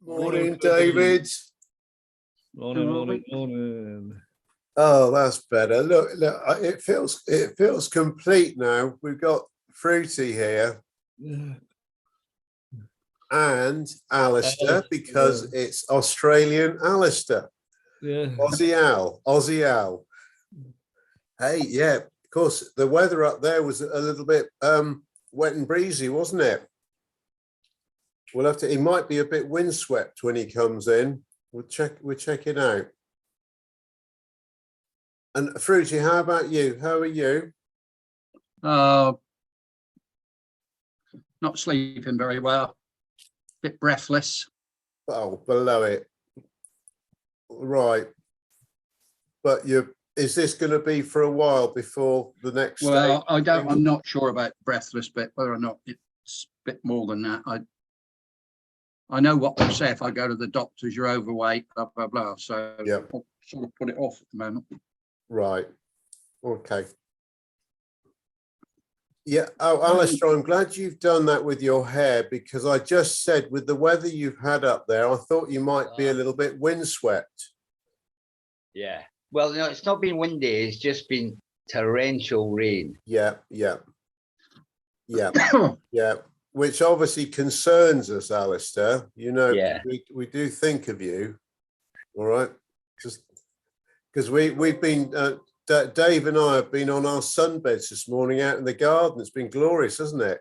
Morning, David. Morning. Oh, that's better. Look, it feels complete now. We've got Fruity here and Alistair, because it's Australian Alistair. Yeah. Aussie Al. Hey, yeah, of course, the weather up there was a little bit wet and breezy, wasn't it? We'll have to, he might be a bit windswept when he comes in. We'll check it out. And Fruity, how about you? How are you? Not sleeping very well. Bit breathless. Oh, below it. Right. But is this going to be for a while before the next Well, stage? I'm not sure about breathless bit, whether or not it's a bit more than that. I know what they say if I go to the doctors, you're overweight, blah, blah, blah. So yeah, I'll sort of put it off at the moment. Right. Okay. Yeah. Oh, Alistair, I'm glad you've done that with your hair, because I just said with the weather you've had up there, I thought you might be a little bit windswept. Yeah. Well, no, it's not been windy. It's just been torrential rain. Yeah. Which obviously concerns us, Alistair. You know, yeah. we do think of you. All right. Just because we've been, Dave and I have been on our sunbeds this morning out in the garden. It's been glorious, hasn't it?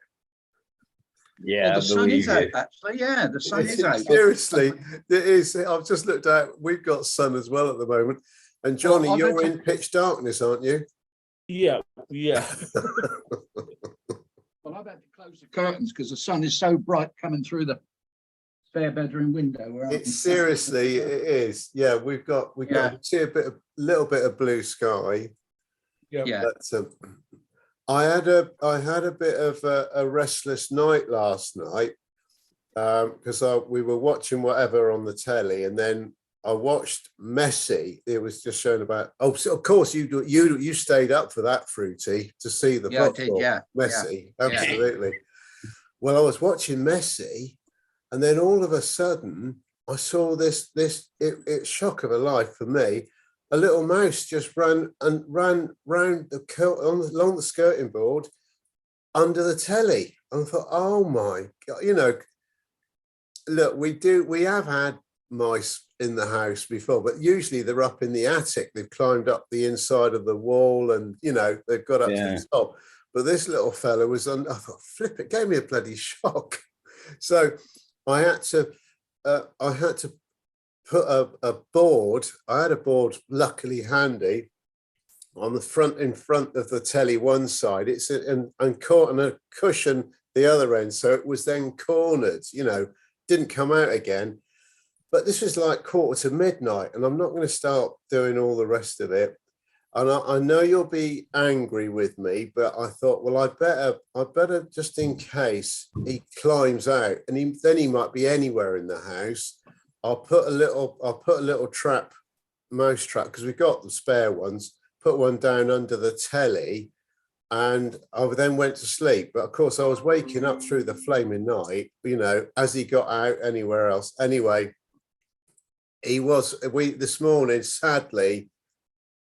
Yeah, well, the sun is out, actually. Yeah, the sun is out. Seriously, it is. I've just looked out. We've got sun as well at the moment. And Johnny, well, you're in pitch darkness, aren't you? Yeah. Well, I've had to close the curtains because the sun is so bright coming through the spare bedroom window. It's seriously, it is. Yeah, we've got to see a little bit of blue sky. Yeah. But, I had a bit of a restless night last night because we were watching whatever on the telly, and then I watched Messi. It was just showing about. Oh, so of course you stayed up for that, Fruity, to see the football. I did, yeah. Messi, absolutely. Yeah. Well, I was watching Messi, and then all of a sudden I saw this shock of a life for me. A little mouse just ran round along the skirting board under the telly. And I thought, oh my God, you know, look, we have had mice in the house before, but usually they're up in the attic. They've climbed up the inside of the wall and, you know, they've got up to the top. But this little fella was on, I thought, flip, it gave me a bloody shock. So I had to put a board. I had a board luckily handy on the front, in front of the telly one side. It's and caught on a cushion the other end. So it was then cornered, you know, didn't come out again. But this was like 1:45, and I'm not going to start doing all the rest of it. And I know you'll be angry with me, but I thought, well, I better just in case he climbs out, and then he might be anywhere in the house. I'll put a little trap, mouse trap, because we've got the spare ones. Put one down under the telly, and I then went to sleep. But of course, I was waking up through the flaming night, you know, as he got out anywhere else. Anyway. This morning, sadly,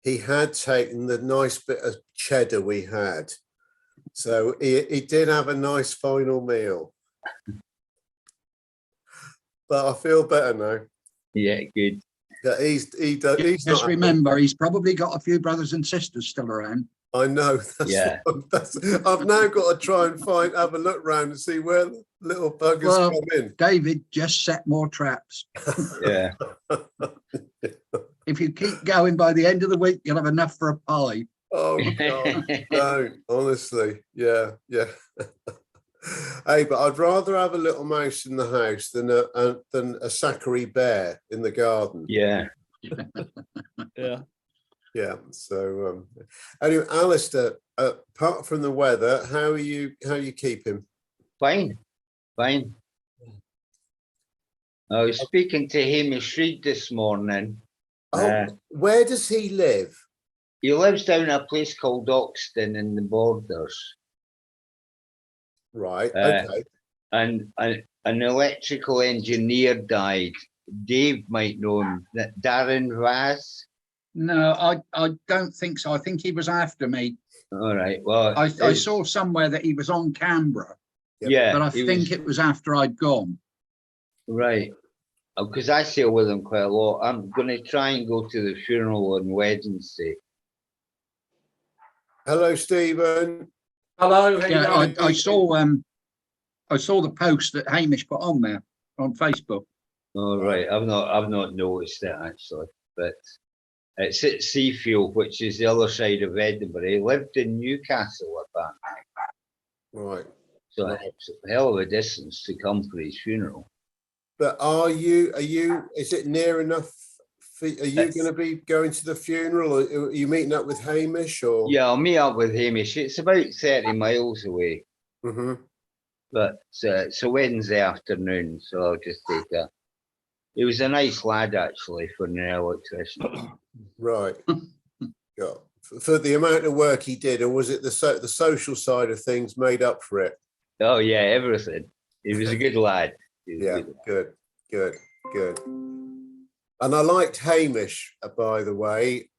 he had taken the nice bit of cheddar we had. So he did have a nice final meal. But I feel better now. Yeah, good. Yeah, he's just remember, he's probably got a few brothers and sisters still around. I know. I've now got to try and have a look around and see where the little buggers come in. David, just set more traps. Yeah. If you keep going, by the end of the week, you'll have enough for a pie. Oh God, don't, honestly. Yeah. Hey, but I'd rather have a little mouse in the house than a Zachary bear in the garden. Yeah. Yeah. Yeah. So anyway, Alistair, apart from the weather, how are you keeping? Fine. Fine. I was speaking to Hamish Reid this morning. Oh, where does he live? He lives down a place called Oxton in the Borders. Right. Uh, Okay. And an electrical engineer died. Dave might know him. Darren Vaz. No, I don't think so. I think he was after me. All right. Well, I saw somewhere that he was on Canberra, yeah, but I he think was- it was after I'd gone. right. Because I sail with him quite a lot. I'm going to try and go to the funeral on Wednesday. Hello, Stephen. Hello. how you Yeah, doing? I saw the post that Hamish put on there on Facebook. All right. I've not noticed it actually, but it's at Seafield, which is the other side of Edinburgh. He lived in Newcastle at that time, Right. so Right. it's a hell of a distance to come for his funeral. But are you, is it near enough? Are you going to be going to the funeral, or are you meeting up with Hamish, or? Yeah, I'll meet up with Hamish. It's about 30 miles away, Hmm. but it's a Wednesday afternoon, so I'll just take that. He was a nice lad, actually, for an electrician. Right. Yeah. For the amount of work he did, or was it the social side of things made up for it? Oh, yeah, everything. He was a good lad. He was a Yeah. good lad. Good. And I liked Hamish, by the way.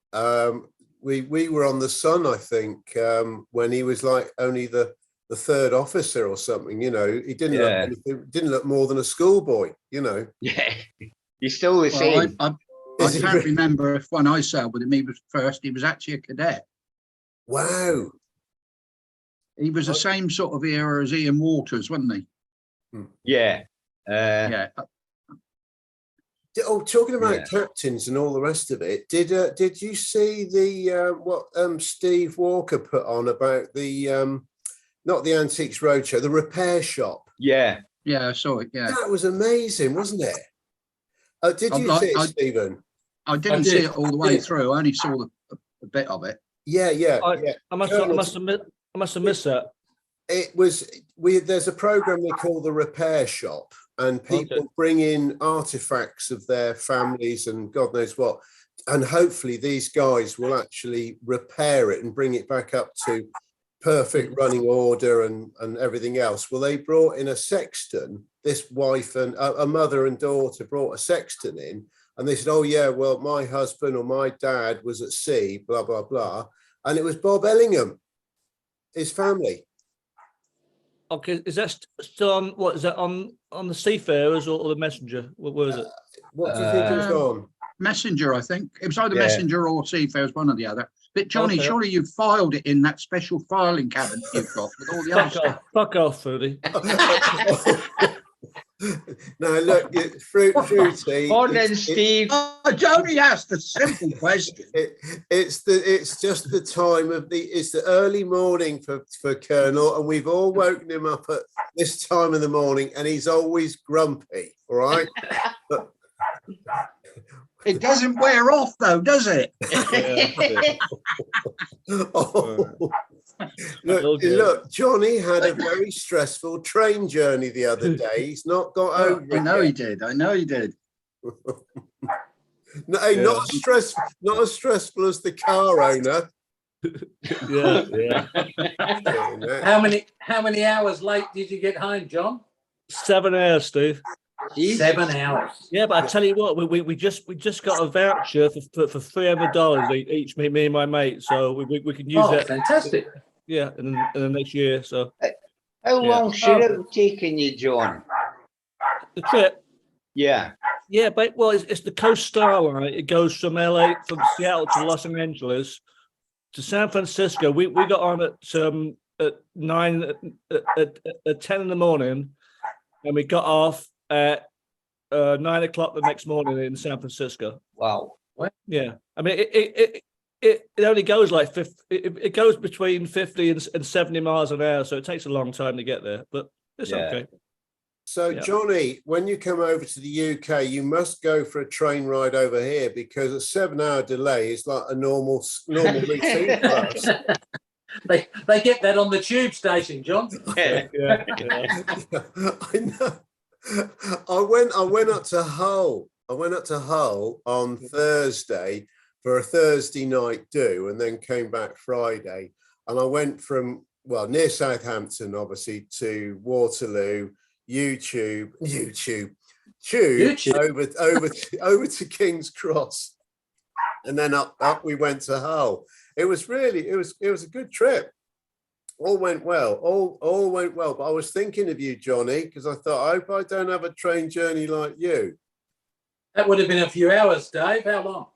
We were on the Sun, I think, when he was like only the third officer or something. You know, he didn't look Yeah. anything, didn't look more than a schoolboy. You know. Yeah, he's still the Well, same. I Is he can't really? remember if when I sailed with him, he was actually a cadet. Wow. He was the same sort of era as Ian Waters, wasn't he? Yeah. Yeah. Oh, talking about Yeah. captains and all the rest of it, did you see the what Steve Walker put on about the not the Antiques Roadshow, the repair shop? Yeah. Yeah, I saw it. Yeah. That was amazing, wasn't it? Did I'd you like- see it, I- Stephen? I didn't did. see it all the way through. I only saw a bit of it. Yeah. I must have missed that. It was there's a program they call the repair shop, and people Okay. bring in artifacts of their families and God knows what, and hopefully these guys will actually repair it and bring it back up to perfect running order and everything else. Well, they brought in a sexton. This wife and a mother and daughter brought a sexton in, and they said, "Oh yeah, well my husband or my dad was at sea, blah blah blah," and it was Bob Ellingham, his family. Okay, is that still on? What is that on the Seafarers or the Messenger? What was it? What do you think it was on? Messenger, I think. It was either Yeah. Messenger or Seafarers, one or the other. But Johnny, Okay. surely you filed it in that special filing cabinet you've got with all the other stuff. Fuck off, Foodie. No, look, fruity. Morning, Steve. Oh, Johnny asked a simple question. It's just the time of it's the early morning for Colonel, and we've all woken him up at this time of the morning, and he's always grumpy. All right. It doesn't wear off though, does it? Oh. Oh, dear. Look, Johnny had a very stressful train journey the other day. He's not got over it. I know he yet. did. I know he did. No, hey, Yeah. not as stressful as the car owner. Yeah. You know. How many hours late did you get home, John? 7 hours, Steve. 7 hours. Yeah, but I tell you what, we just got a voucher for $300 each, me and my mate. So we can use Oh, that. fantastic. Yeah, in the next year. So How Yeah. long should it have taken you, John? the trip. Yeah. Yeah, but well, it's the Coast Star Line. It goes from Seattle to Los Angeles to San Francisco. We got on at 10 in the morning, and we got off at 9 o'clock the next morning in San Francisco. Wow. Yeah, I mean it only goes like 50. It goes between 50 and 70 miles an hour, so it takes a long time to get there. But It's Yeah. okay. So, Yeah. Johnny, when you come over to the UK, you must go for a train ride over here because a 7-hour delay is like a normal routine for us. They get that on the tube station, John. Yeah. Yeah. I know. I went up to Hull. I went up to Hull on Thursday for a Thursday night do, and then came back Friday. And I went from near Southampton, obviously, to Waterloo, tube over to King's Cross, and then up we went to Hull. It was a good trip. All went well. All went well. But I was thinking of you, Johnny, because I thought, I hope I don't have a train journey like you. That would have been a few hours, Dave. How long?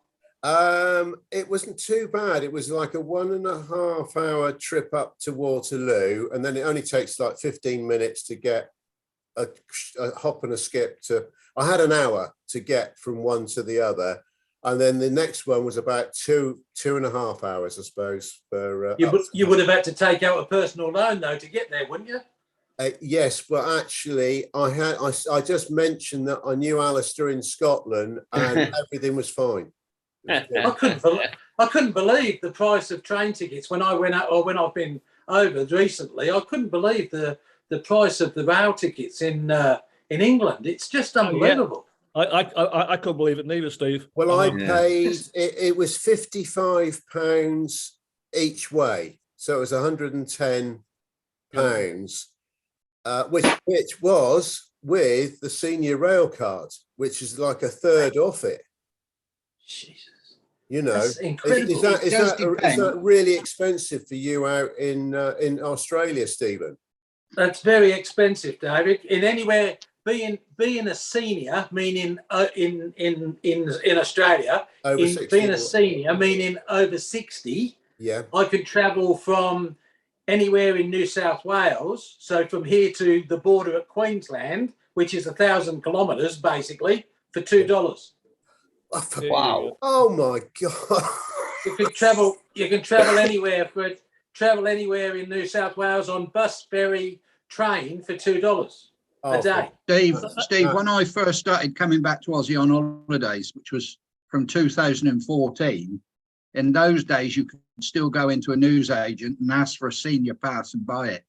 It wasn't too bad. It was like a 1.5 hour trip up to Waterloo, and then it only takes like 15 minutes to get a hop and a skip to. I had an hour to get from one to the other, and then the next one was about 2.5 hours, I suppose. For You would have had to take out a personal loan though to get there, wouldn't you? Yes, but actually, I just mentioned that I knew Alistair in Scotland, and everything was fine. I couldn't believe the price of train tickets when I went out, or when I've been over recently. I couldn't believe the price of the rail tickets in England. It's just unbelievable. I couldn't believe it neither, Steve. Well, I paid. It was £55 each way, so it was £110, which was with the senior rail card, which is like a third off it. Jesus. You know, That's incredible. is that really expensive for you out in Australia, Stephen? That's very expensive, David. In anywhere, being a senior, meaning in Australia, Over 60, being a senior, meaning over 60. Yeah. I could travel from anywhere in New South Wales, so from here to the border at Queensland, which is 1,000 kilometres basically, for $2. Wow. Oh my God. You can travel anywhere in New South Wales on bus, ferry, train for $2 a day. Steve, when I first started coming back to Aussie on holidays, which was from 2014, in those days you could still go into a newsagent and ask for a senior pass and buy it.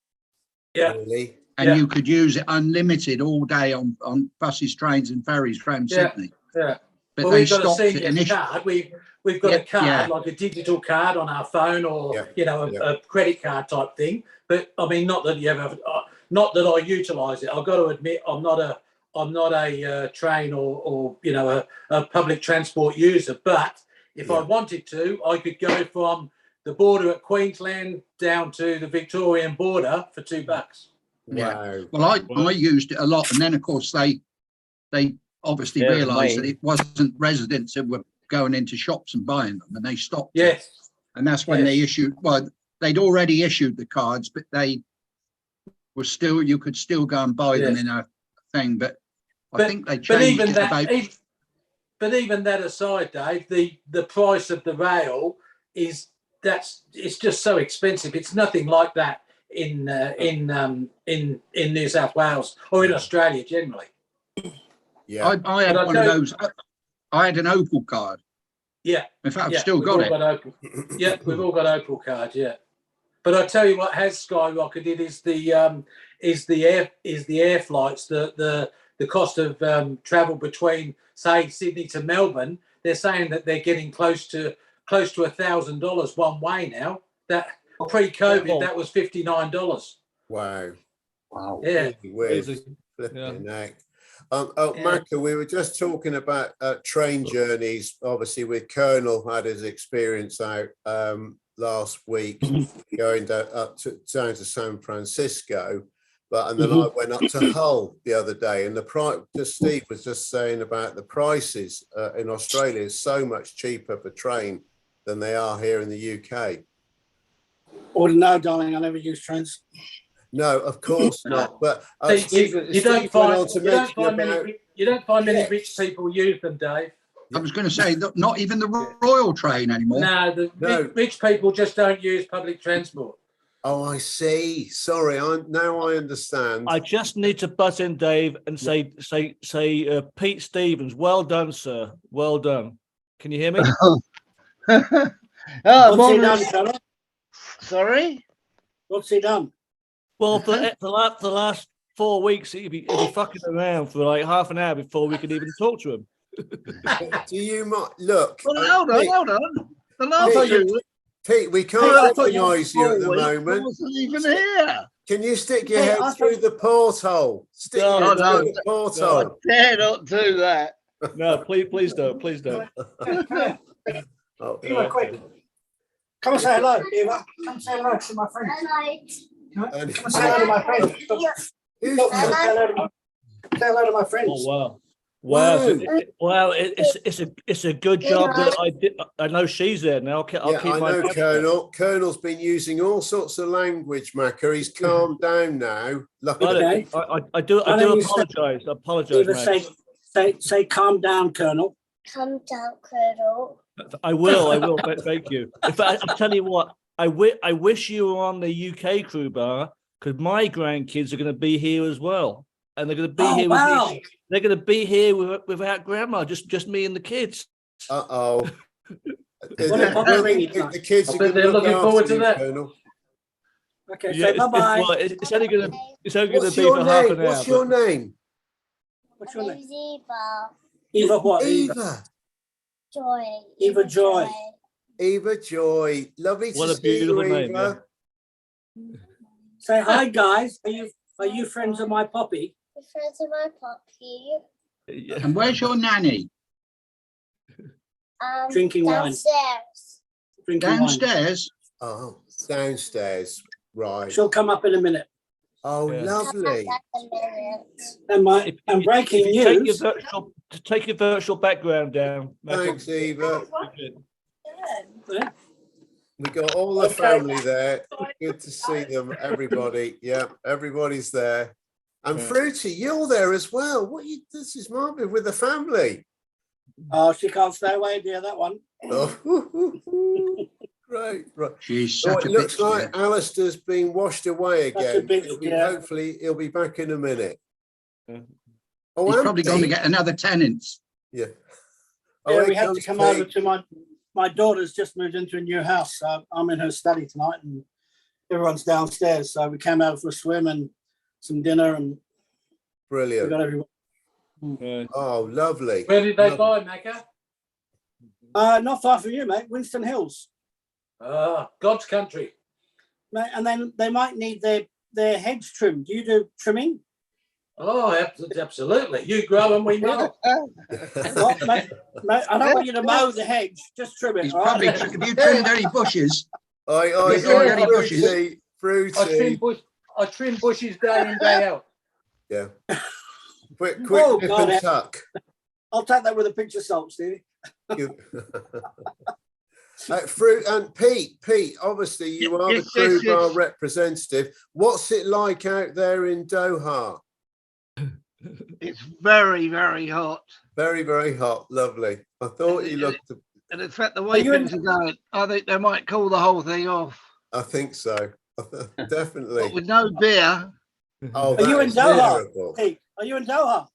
Yeah. Really? And you could use it unlimited all day on buses, trains and ferries from Sydney. Yeah. But Well, they we've got a stopped it senior initially. card. We've got a card, like a digital card on our phone, or a credit card type thing. But I mean, not that I utilise it. I've got to admit, I'm not a train or a public transport user. But if I wanted to, I could go from the border at Queensland down to the Victorian border for $2. Wow. Well, I used it a lot, and then of course they obviously realised that it wasn't residents who were going into shops and buying them, and they stopped. Yes. It. And that's when they issued. Well, they'd already issued the cards, but they were still. You could still go and buy them in a thing, but I think they changed it about. But even that aside, Dave, the price of the rail it's just so expensive. It's nothing like that in New South Wales or in Australia generally. Yeah, I had one of those. I had an Opal card. Yeah. In fact, I've still got it. Yeah, we've all got Opal cards. Yeah. But I tell you what has skyrocketed is the air flights. The cost of travel between, say, Sydney to Melbourne. They're saying that they're getting close to $1,000 one way now. That pre-COVID, that was $59. Wow. Yeah. Macca, we were just talking about train journeys. Obviously, with Colonel had his experience out last week going down to San Francisco, and then I went up to Hull the other day, and the price. Just Steve was just saying about the prices in Australia is so much cheaper for train than they are here in the UK. Oh no, darling, I never use trains. No, of course not. But you don't find many rich people use them, Dave. I was going to say, not even the Royal train anymore. No, rich people just don't use public transport. Oh, I see. Sorry, I understand. I just need to butt in, Dave, and say, Pete Stevens, well done, sir. Well done. Can you hear me? What's he done, fella? Sorry? What's he done? Well, for the last 4 weeks, he'd be fucking around for like half an hour before we could even talk to him. Do you look? Well, hold on. The last Pete, two, Pete, we I can't thought you recognise you at the I moment. wasn't even here. Can you stick your Hey, head I thought- through the porthole? Stick No, your head no, through the I porthole. dare not do that. No, please don't. Please don't. Come here. Oh, Eva, quick. Come and say hello, Eva. Come say hello to my friends. Come and say hello to my friends. Who's Look, that? say hello to my Oh friends. wow. Wow. It's a good job that I did. I know she's there now. I'll keep I my know, mouth shut. Colonel. Colonel's been using all sorts of language, Macca. He's calmed down now. Luckily. Okay. I do Why don't you apologise. I apologise, Eva, mate. say calm down, Colonel. Calm down, Colonel. I will. Thank you. In fact, I'll tell you what. I wish you were on the UK crew bar, because my grandkids are going to be here as well, and they're going to be here. Wow. With me. They're going to be here without grandma, just me and the kids. Uh-oh. What a pop ring. The kids I are bet going to they're look looking forward after to you, that. Colonel. Okay, Yeah, say bye-bye. well, it's only going to be What's for your half name? an hour. What's your name? What's your My name? name's Eva. Eva what? Eva. Joy. Eva Joy. Eva Joy. Lovely What to a see you, beautiful name, Eva. Say hi, guys. Are you friends of my Poppy? The friends of my puppy. Yeah. And where's your nanny? Drinking wine. Downstairs. Drinking wine. Downstairs? Oh, downstairs. Right. She'll come up in a minute. Oh, Yeah. lovely. Come back a minute. And breaking If you news. take your virtual background down. Thanks, Eva. Yeah. We got all the family there. Good to see them, everybody. Yeah, everybody's there. And Yeah. Fruity, you're there as well. This is marvelous with the family. Oh, she can't stay away, dear, that one. Oh, right. She's So such it a looks bitch. like dear. Alistair's been washed away Such a again. bitch, yeah. Hopefully he'll be back in a minute. Yeah. Oh, He's and probably going to Pete. get another tenant. Yeah. Yeah, here we had to comes come Pete. over to my daughter's just moved into a new house. So I'm in her study tonight and everyone's downstairs. So we came over for a swim and some dinner and we Brilliant. got everyone. Yeah. Oh, lovely. Where did they Lovely. buy, Macca? Not far from you, mate. Winston Hills. God's country. Mate, and then they might need their hedge trimmed. Do you do trimming? Oh, absolutely. You grow and we mow. Well, mate, I don't want you to mow the hedge. Just trim it. He's all probably, right? have you trimmed any bushes? I bushes. Fruity. I trim bushes day in, day out. Yeah. Quick Oh, nip God, and tuck. I'll take that with a pinch of salt, Stevie. Fruit and Pete, obviously you are the crew bar representative. What's it like out there in Doha? It's very, very hot. Very, very hot. Lovely. I thought you looked. And in fact, the way you in- things are going, I think they might call the whole thing off. I think so. Definitely. But with no beer. Oh, Are you that in is Doha? terrible. Hey, are you in Doha?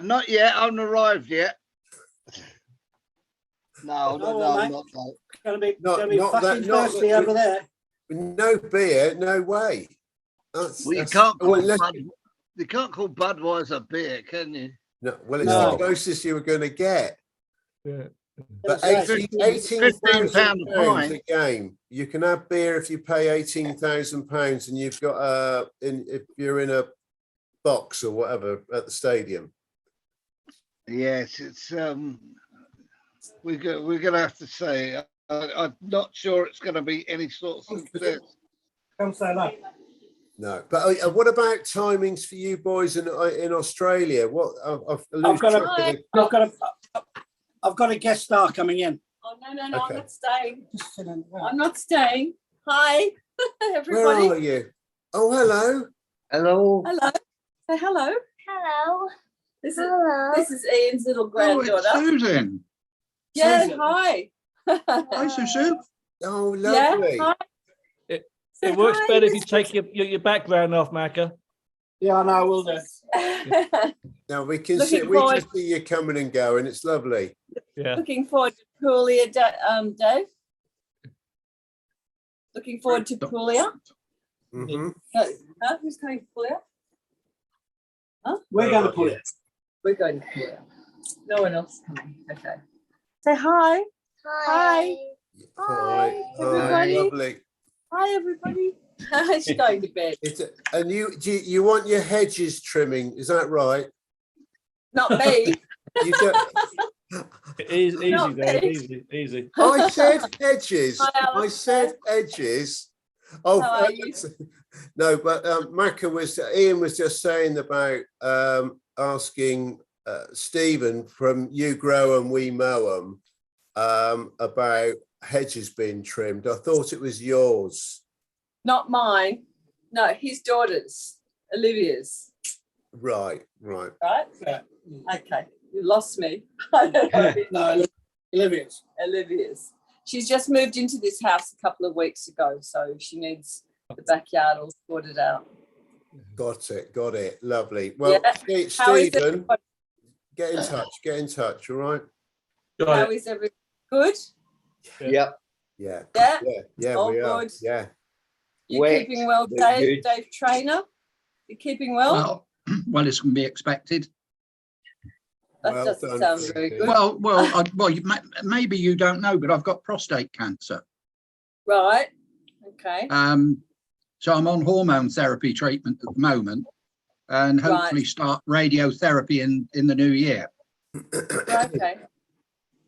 Not yet. I haven't arrived yet. No, Oh, well, I'm mate. not. No. Gonna be Not fucking that- not thirsty that- over there. No beer, no way. Well, you That's- can't call unless- you can't call Budweiser beer, can you? no, well, it's No. the closest you were going to get. Yeah. But That's right. 18,000 £15 a pounds a pint. game. You can have beer if you pay £18,000, and you've got if you're in a box or whatever at the stadium. Yes, it's we're gonna have to say I'm not sure it's going to be any sort of success. Come say hello. No, but what about timings for you boys in Australia? What I've I've got track of I've got a guest star coming in. Oh, no, Okay. I'm not staying. Just sit in. I'm not staying. Hi, Where everybody. are you? Oh, hello. Hello. Hello. Say hello. Hello. This is Ian's little Oh, granddaughter. it's Susan. Yeah, Susan. hi. Hi, Susan. Oh, Yeah, lovely. hi. Say It works hi, better if you Miss take your background off, Macca. Yeah, I know, I will do. Now we can Looking see, we forward- can see you coming and going. It's lovely. Yeah. Looking forward to Puglia, Dave. Looking forward to Puglia. Hmm. Who's coming to Puglia? We're going to pull it. We're going to Puglia. No one else is coming. Okay. Say hi. Hi. Hi, everybody. lovely. Hi, everybody. She's going to bed. And you want your hedges trimming? Is that right? Not me. You don't. Easy, Not Dave. me. Easy. I said edges. Hi, I Alice. said edges. Oh, How are you? no, but Ian was just saying about asking Stephen from You Grow and We Mow 'em about hedges being trimmed. I thought it was yours. Not mine. No, his daughter's. Olivia's. Right. Right? Yeah. Okay. You lost me. I don't know. No, Olivia's. Olivia's. She's just moved into this house a couple of weeks ago, so she needs the backyard all sorted out. Got it. Lovely. Well, Yeah. How is Stephen, everybody? get in touch. All right. How is everything? Good? Yep. Yeah. Yeah? All We are. good. Yeah. You Wet, keeping well, but Dave? good. Dave Trainer? You keeping well? Well, it's going to be expected. That Well doesn't done, sound Steve. very good. Maybe you don't know, but I've got prostate cancer. Right. Okay. So I'm on hormone therapy treatment at the moment, and hopefully start radiotherapy in the new year. Okay.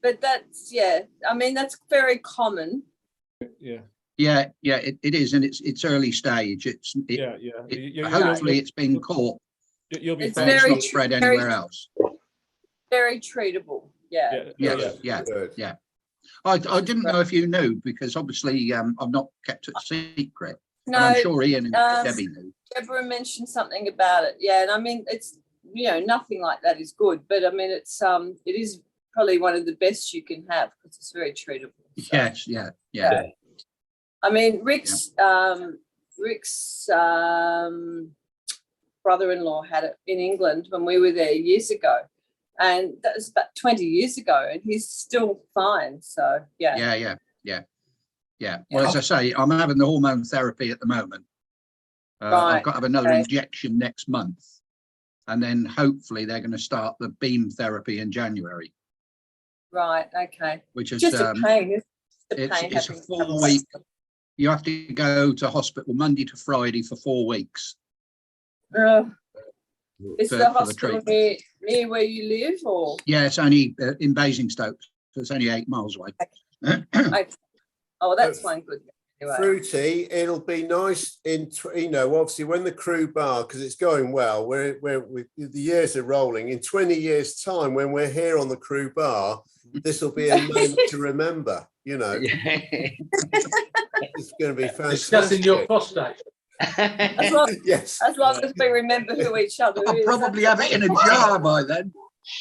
But that's, I mean, that's very common. Yeah. Yeah, it is, and it's early stage. Hopefully it's been caught. You'll be It's fine. It's very not spread anywhere else. Very treatable. Yeah. Yeah. Good. I didn't know if you knew, because obviously I've not kept it secret. No, And I'm sure Ian and Debbie knew. Deborah mentioned something about it. Yeah, and I mean, it's, nothing like that is good, but I mean, it is probably one of the best you can have because it's very treatable. So. Yes, yeah. I mean, Rick's brother-in-law had it in England when we were there years ago, and that was about 20 years ago, and he's still fine. So yeah. Well, as I say, I'm having the hormone therapy at the moment. I've got to have another injection next month, and then hopefully they're going to start the beam therapy in January. Right. Okay. Which is just a pain. It's a 4 week. You have to go to hospital Monday to Friday for 4 weeks. Is the hospital near where you live, or? Yeah, it's only in Basingstoke, so it's only 8 miles away. Okay. Oh, that's one good. Anyway. Fruity, it'll be nice obviously when the crew bar, because it's going well, the years are rolling. In 20 years time, when we're here on the crew bar, this will be a moment to remember, It's going to be fantastic. Discussing your prostate. As long as we remember who each other I'll is. probably have it in a jar by then.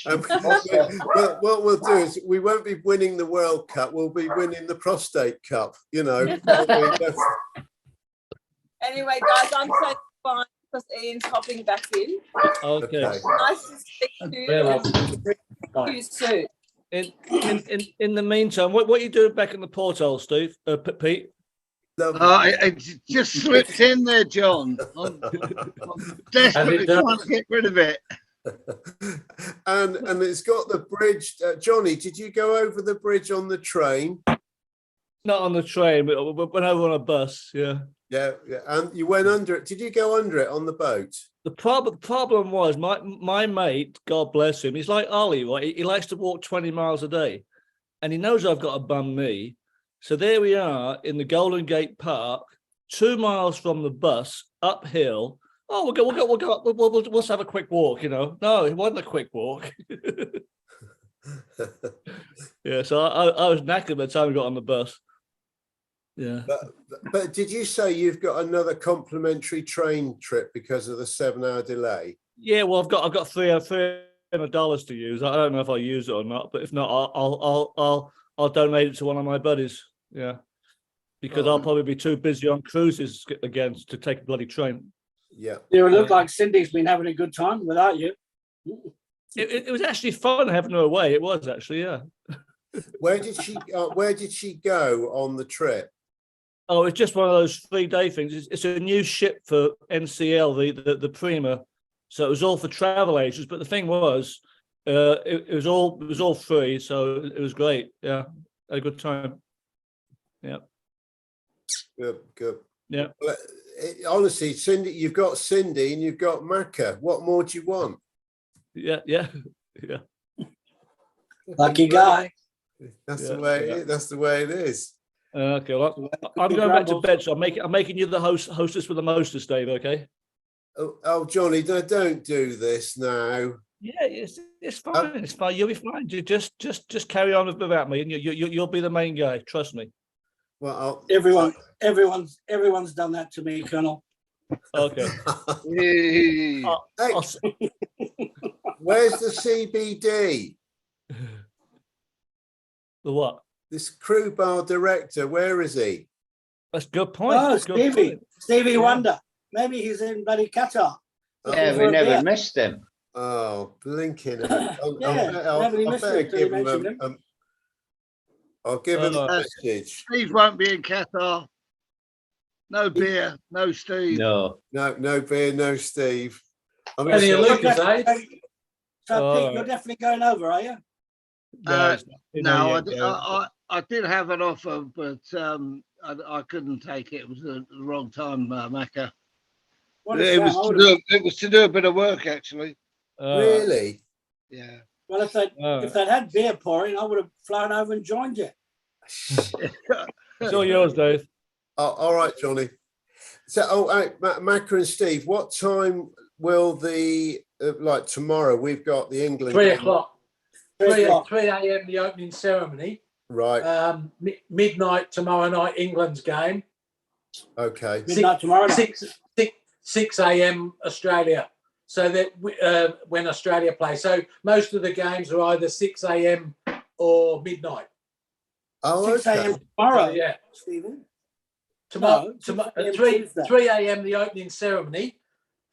But what we'll do is we won't be winning the World Cup. We'll be winning the prostate cup. Anyway, guys, I'm so fine because Ian's hopping back in. Okay. Nice to speak to you. See you soon. In the meantime, what are you doing back in the porthole, Steve? Pete? It just slipped in there, John. I'm desperately trying to get rid of it. and it's got the bridge. Johnny, did you go over the bridge on the train? Not on the train, but we went over on a bus. Yeah. And you went under it. Did you go under it on the boat? The problem was my mate, God bless him, he's like Ollie, right? He likes to walk 20 miles a day, and he knows I've got a bum knee. So there we are in the Golden Gate Park, 2 miles from the bus, uphill. Oh, we'll have a quick walk, No, it wasn't a quick walk. Yeah, so I was knackered by the time we got on the bus. Yeah. But did you say you've got another complimentary train trip because of the 7-hour delay? Yeah, well, I've got $300 to use. I don't know if I'll use it or not, but if not, I'll donate it to one of my buddies. Yeah. because I'll probably be too busy on cruises again to take a bloody train. Yeah. You look like Cindy's been having a good time without you. It was actually fun having her away. It was actually, yeah. Where did she go on the trip? Oh, it's just one of those 3-day things. It's a new ship for NCL, the Prima. So it was all for travel agents. But the thing was, it was all free, so it was great. Yeah, had a good time. Yeah. Good. Yeah. But honestly, Cindy, you've got Cindy and you've got Macca. What more do you want? Yeah. Lucky guy. That's the way it is. Okay, well, I'm going back to bed, so I'm making you the hostess with the mostest, Dave. Okay. Oh, Johnny, don't do this now. Yeah, it's fine. It's fine. You'll be fine. You just carry on without me, and you'll be the main guy. Trust me. Well, everyone's done that to me, Colonel. Okay. Hey. Where's the CBD? The what? This crew bar director, where is he? That's a good point. Oh, That's a good point. Stevie Wonder. Maybe he's in bloody Qatar. Yeah, we never missed him. Oh, blinking! I'll give him a message. Steve won't be in Qatar. No beer, no Steve. No beer, no Steve. Any of Lucas, eh? So, Pete, you're definitely going over, are you? No, I did have an offer, but I couldn't take it. It was the wrong time, Macca. It was to do a bit of work, actually. Really? Yeah. Well, if they'd had beer pouring, I would have flown over and joined you. It's all yours, Dave. Oh, all right, Johnny. So, Macca and Steve, what time will the like tomorrow? We've got the England 3 game. o'clock. 3 a.m. the opening ceremony. Right. Midnight tomorrow night, England's game. Okay. Midnight tomorrow night. 6 a.m. Australia. So that when Australia play, so most of the games are either 6 a.m. or midnight. Oh, 6 a.m. tomorrow. Yeah, Stephen. Tomorrow, 3 a.m. the opening ceremony.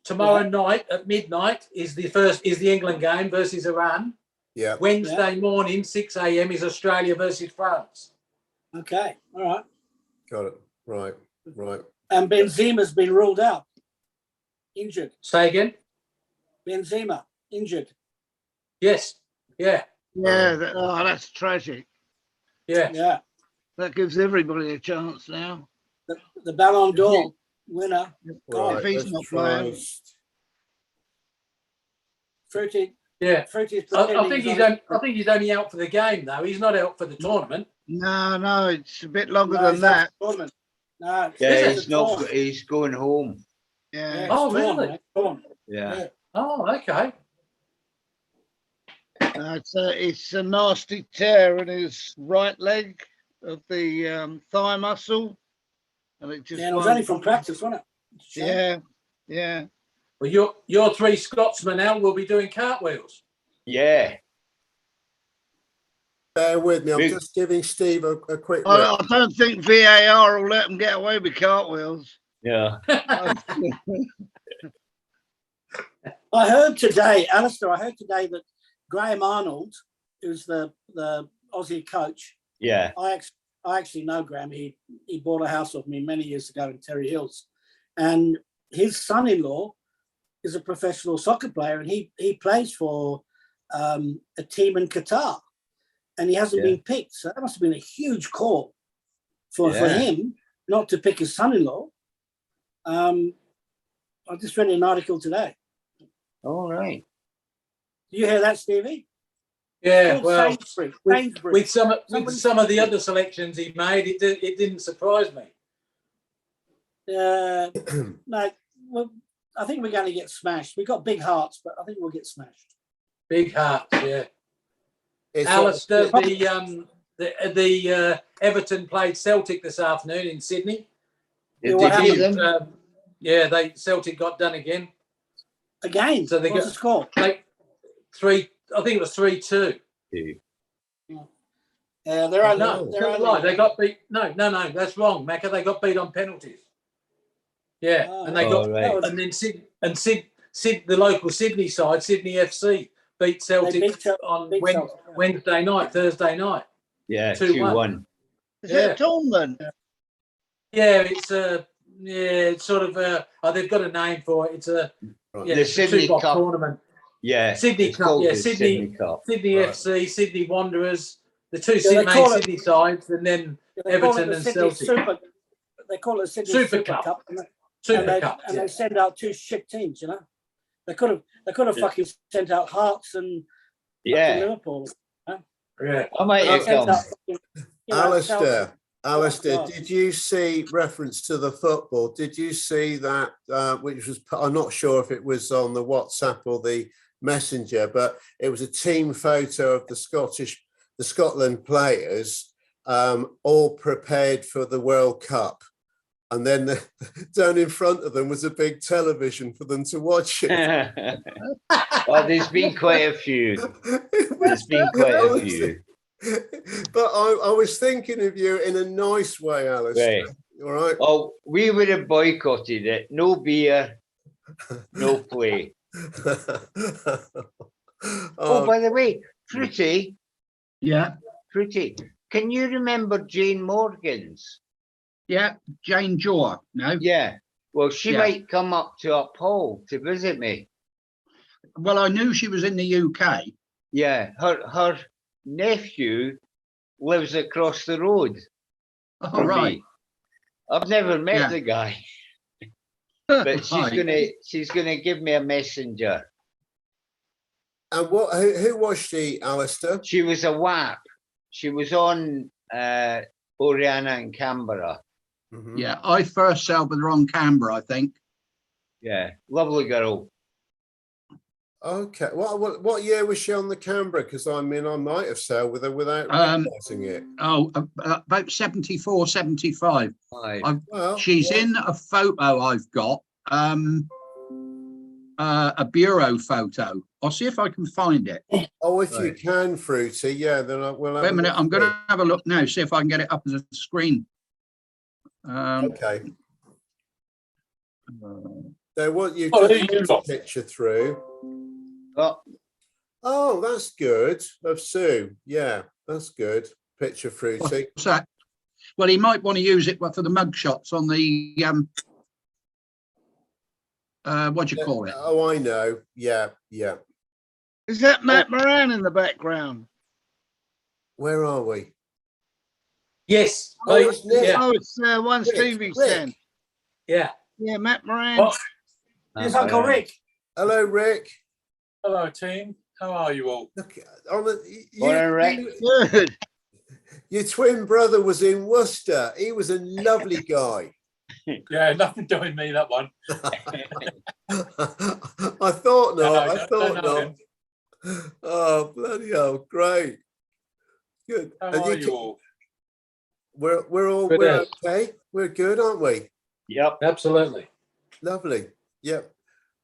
Tomorrow night at midnight is the England game versus Iran. Yeah. Wednesday morning, 6 a.m. is Australia versus France. Okay, all right. Got it. Right. And Benzema's been ruled out, injured. Say again. Benzema injured. Yes. Yeah. Yeah. That's tragic. Yeah. That gives everybody a chance now. The Ballon d'Or winner. Right. If he's not playing. Fruity. Yeah. Fruity's I think he's only out for the game though. He's not out for the tournament. No, it's a bit longer than that. No, yeah, he's going home. Yeah. Oh, really? Yeah. Oh, okay. It's a nasty tear in his right leg of the thigh muscle, and it just. Yeah, it was only from practice, wasn't it? Yeah. Well, your 3 Scotsmen now will be doing cartwheels. Yeah. Bear with me. I'm just giving Steve a quick. I don't think VAR will let them get away with cartwheels. Yeah. I heard today, Alistair, that Graham Arnold, who's the Aussie coach. Yeah. I actually know Graham. He bought a house off me many years ago in Terry Hills. And his son-in-law is a professional soccer player, and he plays for a team in Qatar. And he hasn't been picked. So that must have been a huge call for him not to pick his son-in-law. I just read an article today. All right. Do you hear that, Stevie? Yeah, well, Sainsbury. with some of the other selections he made, it didn't surprise me. No, well, I think we're going to get smashed. We've got big hearts, but I think we'll get smashed. Big hearts, yeah. Alistair, the Everton played Celtic this afternoon in Sydney. Celtic got done again. Again? So they What's got the score? 3. I think it was 3-2. Yeah. They're only. No, they're tell a only lie. They got beat. No, that's wrong, Macca. They got beat on penalties. Yeah, Oh. and they Oh, got right. and then the local Sydney side, Sydney FC, beat Celtic on Wednesday night, Thursday night. Yeah, 2-1. 2-1. Is it a tournament? Yeah, it's sort of they've got a name for it. It's a The it's a Sydney two-box Cup. tournament. Yeah, Sydney it's Cup, called yeah, the Sydney Cup. Sydney Right. FC, Sydney Wanderers, the two they main call it- Sydney sides, and then They call it Everton the and Sydney Celtic. Super. They call it the Sydney Super Super Cup. Cup, and Super they, Cup. and Yeah. they send out two shit teams. You know, they could have fucking sent out Hearts and fucking Yeah, Liverpool. Yeah. I might They have sent come. out fucking, Alistair, Alistair, God. did you see reference to the football? Did you see that, which was, I'm not sure if it was on the WhatsApp or the Messenger, but it was a team photo of the Scotland players, all prepared for the World Cup. And then down in front of them was a big television for them to watch it. Well, there's been quite a few. There's been quite a few. But I was thinking of you in a nice way, Alistair. Right. All right. Oh, we would have boycotted it. No beer, no play. Oh, by the way, Fruity, Yeah, Fruity, can you remember Jane Morgan's? yeah. Jane Jaw. No. Yeah. Well, she Yeah. might come up to Hull to visit me. Well, I knew she was in the UK. Yeah, her nephew lives across the road Oh, from right. me. I've never met Yeah. the guy, but Right. she's gonna give me a messenger. And who was she, Alistair? She was a WAP. She was on Oriana and Canberra. Mhm. Yeah, I first sailed with her on Canberra, I think. Yeah, lovely girl. Okay. What year was she on the Canberra? Because I mean, I might have sailed with her without realizing it. Oh, about 74, 75. Aye. Well, She's yeah. in a photo I've got, a bureau photo. I'll see if I can find it. Oh, if you Right. can, Fruity, yeah, then we'll have Wait a minute, look I'm going through. to have a look now, see if I can get it up as a screen. Okay. So what you Oh, took you a got- picture through. Oh, Oh, that's good. Of Sue. Yeah, that's good. Picture Fruity. What's that? Well, he might want to use it for the mug shots on the, what do you call it? Oh, I know. Yeah, yeah. Is that Matt Moran in the background? Where are we? Yes. Oh, it's Nick. Yeah. Oh, it's one Rick, Stevie Rick. sent. Yeah. Yeah, Matt Moran. Oh, It's Uncle Rick. Hello, Rick. Hello, team. How are you all? Look, on the, Morning, Rick. Good. your twin brother was in Worcester. He was a lovely guy. Yeah, nothing doing me, that one. I thought not. I don't thought know not. him. Oh, bloody hell. Great. Good. How And are you you all? we're all Good we're as. okay. We're good, aren't we? yep. absolutely. Lovely. Yep.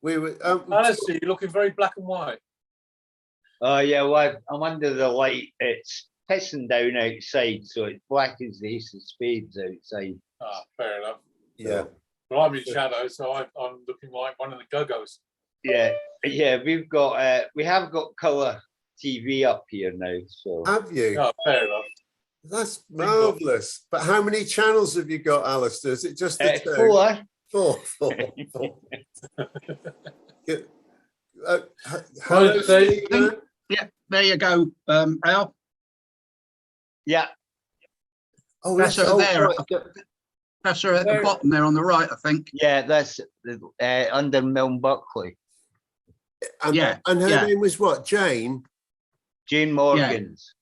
We were Honestly, you're looking very black and white. Oh yeah, well, I'm under the light. It's pissing down outside, so it's black as the ace of spades outside. Ah, fair enough. yeah. Well, I'm in shadow, so I'm looking like one of the go-go's. Yeah, yeah, we have got colour TV up here now, so Have you? Oh, fair enough. That's marvelous. But how many channels have you got, Alistair? Is it just the two? four. Four. Good. Well, Hello, Steve. Stephen. Yeah, there you go, Al. Yeah, Oh, That's her there. right. That's her at the Where- bottom there on the right, I think. yeah, that's under Milne Buckley. And, Yeah, and her yeah. name was what? Jane? Jane Morgan's.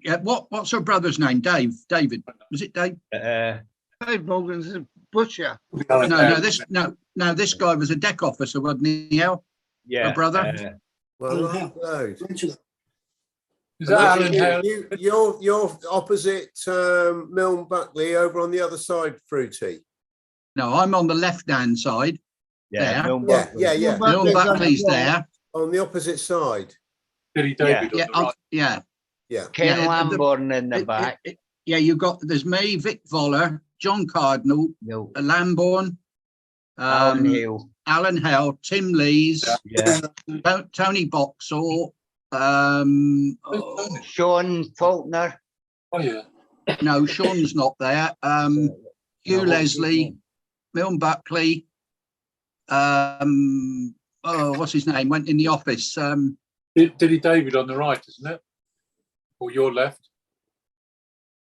Yeah, what's her brother's name? David. Was it Dave? Dave Morgan's a butcher. No, this guy was a deck officer, wasn't he, Al? Yeah, Her brother? Well, Yeah. hello. Is that And Alan you're opposite Milne Buckley over on the other side, Fruity. No, I'm on the left-hand side. yeah, there. Milne Yeah, Buckley. yeah, yeah. Milne Buckley's there. On the opposite side. Billy Yeah. David Yeah, on the right. yeah. Yeah. Ken Yeah, Lamborn in the back. Yeah, there's me, Vic Voller, John Cardinal, No, Lamborn, Alan Hale. Alan Hell, Tim Lees, Yeah. Tony Boxall, Sean Faulkner. Oh yeah. no, Sean's not there. Hugh No, Leslie, Milne Buckley, what's his name? Went in the office. Diddy David on the right, isn't it? Or your left?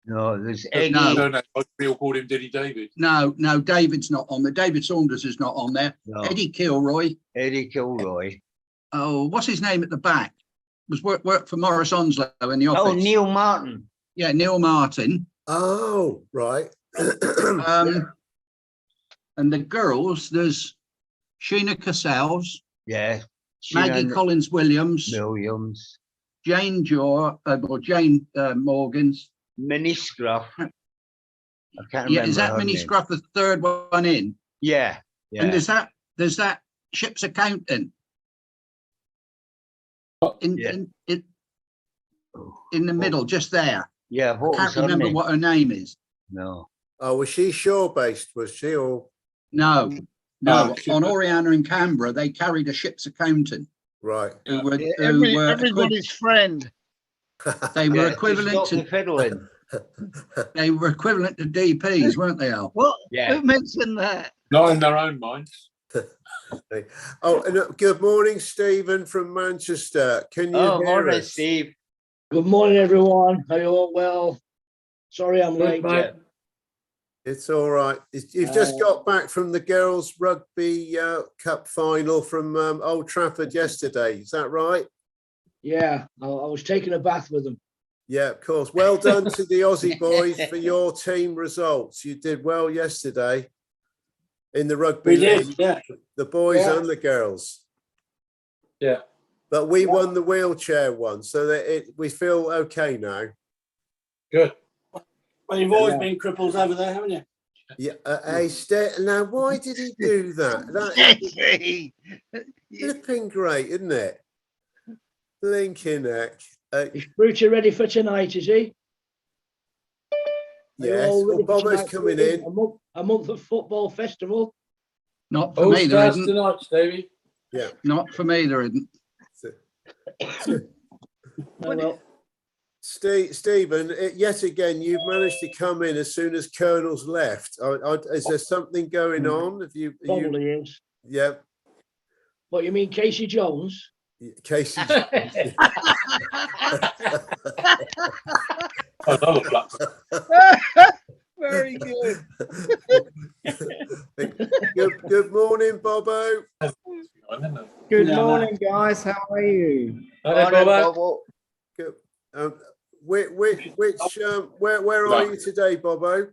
No, there's Eddie. No. We all called him Diddy David. No, David's not on there. David Saunders is not on there. No. Eddie Kilroy. Eddie Kilroy. Oh, what's his name at the back? Was worked for Morris Onslow in the office. Oh, Neil Martin. Yeah, Neil Martin. Oh, right. And the girls, there's Sheena Cassells, Yeah. Maggie Collins Williams, Williams. Jane Jane Morgans. Minnie Scruff. I can't remember. Yeah, is that her Minnie name. Scruff the third one in? Yeah. Yeah. And there's that ship's accountant in the middle, just there. Yeah. I What can't was her remember name? what her name is. No. Oh, was she shore-based, was she? Or No. No. On Oriana and Canberra, they carried a ship's accountant right. who were Everybody's friend. they were Yeah, equivalent just got the to fiddling. they were equivalent to DPs, weren't they, Al? What? Yeah. Who mentioned that? Not in their own minds. Oh, and good morning, Stephen from Manchester. Can you Oh, hear morning, us? Steve. Good morning, everyone. Are you all well? Sorry I'm late. mate. It's all right. You've just got back from the girls' rugby cup final from Old Trafford yesterday. Is that right? Yeah, I was taking a bath with them. Yeah, of course. Well done to the Aussie boys for your team results. You did well yesterday in the rugby We league. did, yeah. The boys Yeah. and the girls. Yeah. But we won the wheelchair one, so that we feel okay now. Good. Well, you've always been cripples over there, haven't you? Yeah. Now, why did he do that? That flipping great, isn't it? Blinking heck. Is Fruity ready for tonight, is he? Are you Yes. all Well, ready for Bobo's tonight? coming in. A month of football festival. Not for All me, there starts isn't. tonight, Stevie. Yeah. Not for me, there isn't. Oh, well, Stephen, yet again, you've managed to come in as soon as Colonel's left. Is there something going on? Have you? probably is. Yeah, What, you mean Casey Jones? Casey. Another flap. Very good. Good morning, Bobo. Good Yeah, morning, guys. How are you? Hey, Bobo. Good. Where are you today, Bobo?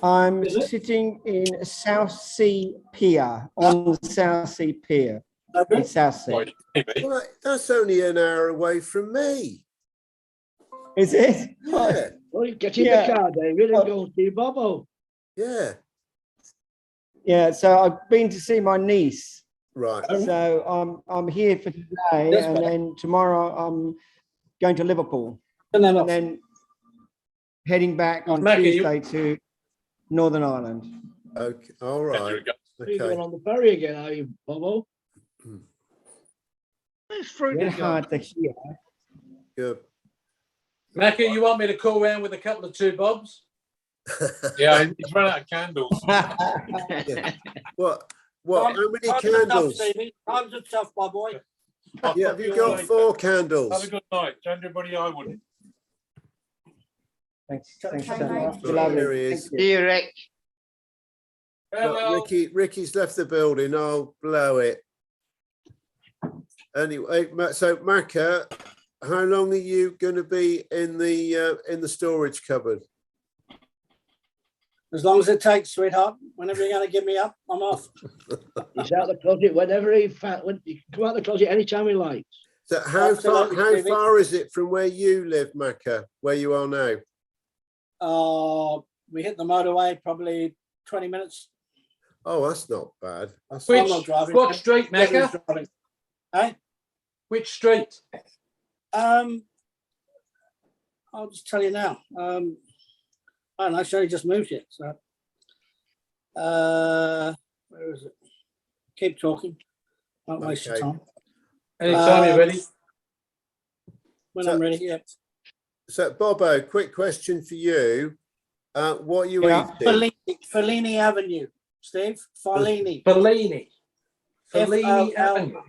I'm sitting in South Sea Pier, on South Sea Pier in South Sea. Right, maybe. Well, that's only an hour away from me. Is it? Yeah, Well, get in Yeah. the car, David, and go and see Bobo. yeah. Yeah, so I've been to see my niece. Right. So I'm here for today, Yes, and ma'am. then tomorrow I'm going to Liverpool, And then and then heading back on Maggie, you- Tuesday to Northern Ireland. Okay. All There right. you go. You're going Okay. on the ferry again, are you, Bobo? Where's Fruity Very gone? hard to hear. Good. Mackie, you want me to call round with a couple of 2 bobs? Yeah, he's run out of candles. What? How many candles? Times are tough, my boy. Yeah, have you got 4 candles? Have a good night. Tell everybody I wouldn't. Thanks so much. There Lovely. he is. Thank you. See you, Rick. Hello. Ricky's left the building. I'll blow it. Anyway, so Macca, how long are you going to be in the storage cupboard? As long as it takes, sweetheart. Whenever you're going to give me up, I'm off. He's out the closet whenever he can come out the closet anytime he likes. So how Absolutely, Stevie. far is it from where you live, Macca, where you are now? We hit the motorway probably 20 minutes. Oh, that's not bad. That's Which- I'm not driving. what street, Debbie's Macca? driving. Hey? Which street? I'll just tell you now. I don't know. She only just moved here. So, where is it? Keep talking. Don't waste your Okay. time. Anytime you're ready. When So- I'm ready, yeah. So, Bobo, quick question for you. What are you Yeah. eating? Fellini Avenue, Steve. Fellini. Fellini. Fellini F-O-L- Avenue.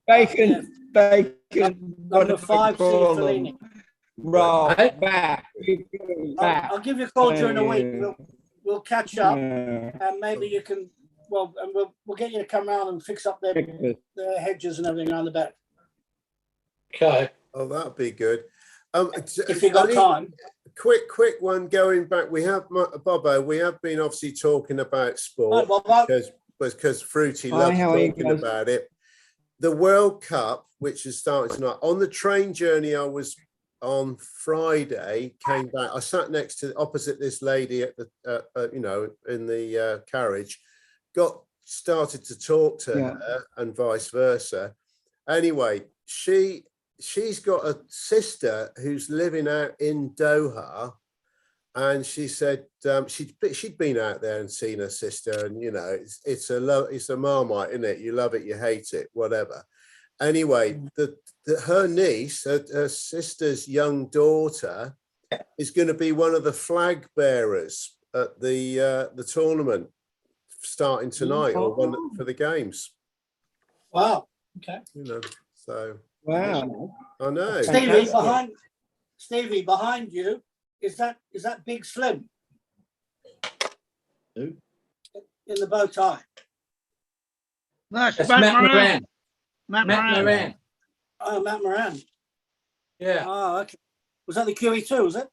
Bacon, bacon. Number what do I 5C call Fellini. them? Right, Hey? back. I'll give you a call during the week. We'll catch up, Yeah. and maybe you can. Well, and we'll get you to come around and fix up their hedges and everything around the back Okay. Oh, that'd be good. if you got only time. quick one going back. We have Bobo. We have been obviously talking about sport Right, well, because Fruity Hi, loves how are you talking guys? about it. The World Cup, which is starting tonight. On the train journey, I was on Friday. Came back. I sat next to opposite this lady at the in the carriage. Started to talk to her and vice versa. Anyway, she's got a sister who's living out in Doha, and she said she'd been out there and seen her sister, and it's a Marmite, isn't it? You love it, you hate it, whatever. Anyway, her niece, her sister's young daughter, is going to be one of the flag bearers at the tournament starting tonight, or one for the games. Wow. Okay. So Wow. I know. Stevie, behind you, is that Big Slim? Who? In the bow tie. That's That's Matt Matt Moran. Moran. Matt Matt Moran. Moran. Oh, Matt Moran. Yeah. Oh, okay. Was that the QE2, was it?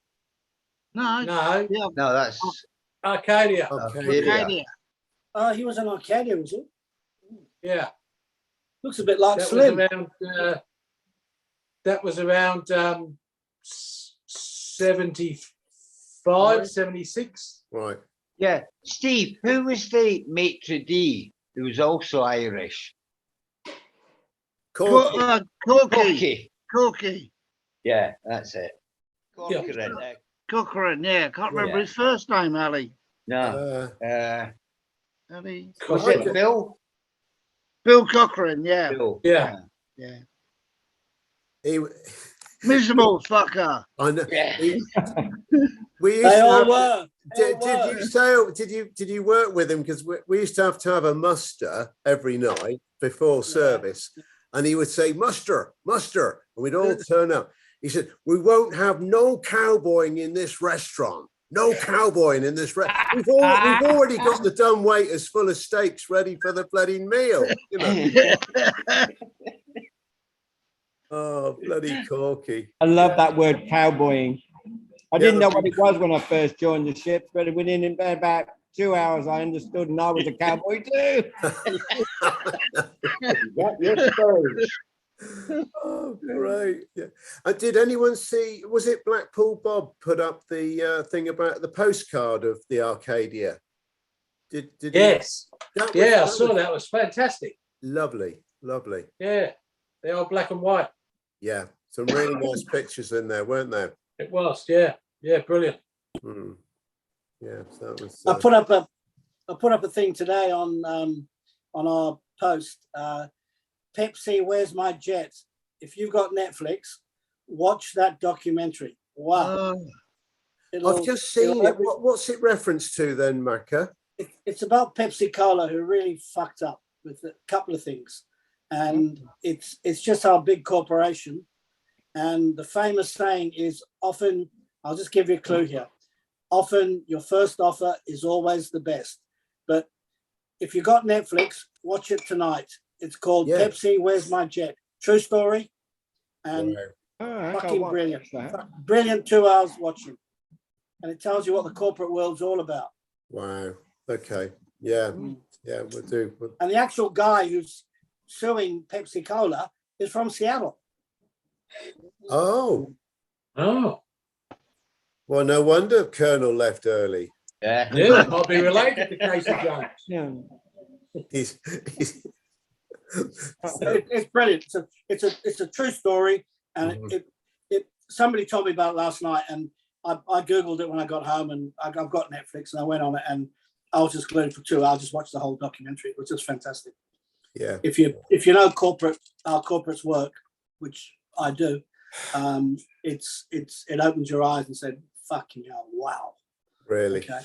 No, No. yeah, No, that's Arcadia. Arcadia. Oh, he was in Arcadia, was he? Yeah. Looks a bit like That Slim. was around 75, 76. Right. yeah. Steve, who was the maitre d' who was also Irish? Corky. Corky. Corky. Yeah, that's it. Yeah. Corcoran. Corcoran, yeah. Can't remember Yeah. his first name, Ali. No. Ali. Was it Bill? Bill Corcoran, yeah. Bill. Yeah. Yeah. He, Miserable fucker. I know. Yeah. We used They to all have, were. did you work with him? Because we used to have a muster every night before service, and he would say muster, muster, and we'd all turn up. He said, "We won't have no cowboying in this restaurant. No cowboying in this restaurant. We've already got the dumb waiters full of steaks ready for the bloody meal." Oh, bloody Corky. I love that word cowboying. I didn't know what it was when I first joined the ship, but within about 2 hours, I understood, and I was a cowboy too. Oh, great. Yeah. Did anyone see, was it Blackpool Bob put up the thing about the postcard of the Arcadia? Did Yes. That I saw that. It was fantastic. Lovely, lovely. Yeah. They are black and white. Yeah, some really nice pictures in there, weren't there? It was. Yeah. Yeah. Brilliant. Yeah, so that was. I put up a thing today on our post. Pepsi, Where's My Jet? If you've got Netflix, watch that documentary. Wow. I've just seen it. What's it reference to then, Macca? It's about Pepsi Cola, who really fucked up with a couple of things. And it's just our big corporation. And the famous saying is often, I'll just give you a clue here. Often your first offer is always the best. But if you got Netflix, watch it tonight. It's called Pepsi, Where's My Jet? True story. And fucking brilliant. Brilliant 2 hours watching. And it tells you what the corporate world's all about. Wow. Okay. Yeah. Yeah, we'll do. And the actual guy who's suing Pepsi Cola is from Seattle. Oh. Oh. Well, no wonder Colonel left early. Yeah. I'll be related to Casey Jones. Yeah. He's It's brilliant. It's a true story, and somebody told me about it last night, and I googled it when I got home, and I've got Netflix, and I went on it, and I was just glued for 2 hours. Just watched the whole documentary. It was just fantastic. Yeah. If you know how corporates work, which I do, it opens your eyes and said, "Fucking hell, wow." Really? Okay.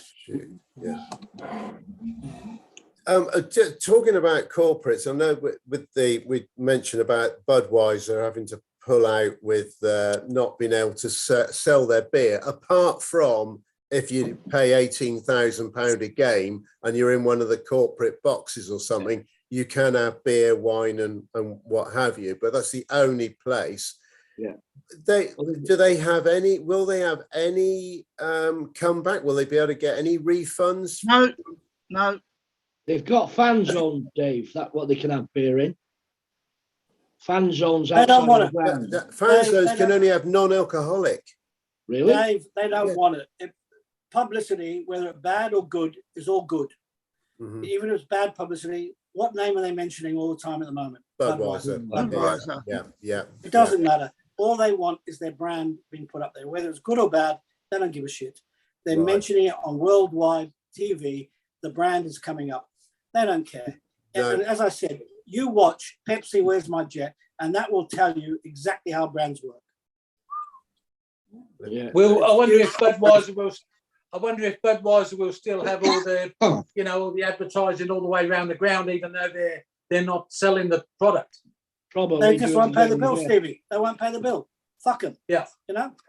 Yeah. Talking about corporates, I know we mentioned about Budweiser having to pull out with not being able to sell their beer, apart from if you pay £18,000 a game and you're in one of the corporate boxes or something, you can have beer, wine, and what have you. But that's the only place. Yeah. Will they have any comeback? Will they be able to get any refunds? No. They've got fan zones, Dave. That's what they can have beer in. Fan zones They don't want it. Fan zones can only have non-alcoholic. Really? Dave, they don't want it. Publicity, whether it's bad or good, is all good. Mm-hmm. Even if it's bad publicity, what name are they mentioning all the time at the moment? Budweiser. Yeah. It doesn't matter. All they want is their brand being put up there. Whether it's good or bad, they don't give a shit. They're mentioning it on worldwide TV. The brand is coming up. They don't care. No. And as I said, you watch Pepsi, Where's My Jet, and that will tell you exactly how brands work. Yeah. Well, I wonder if Budweiser will still have all the, all the advertising all the way around the ground, even though they're not selling the product. Probably. They just won't pay the bill, Stevie. They won't pay the bill. Fuck them. Yeah. Yeah.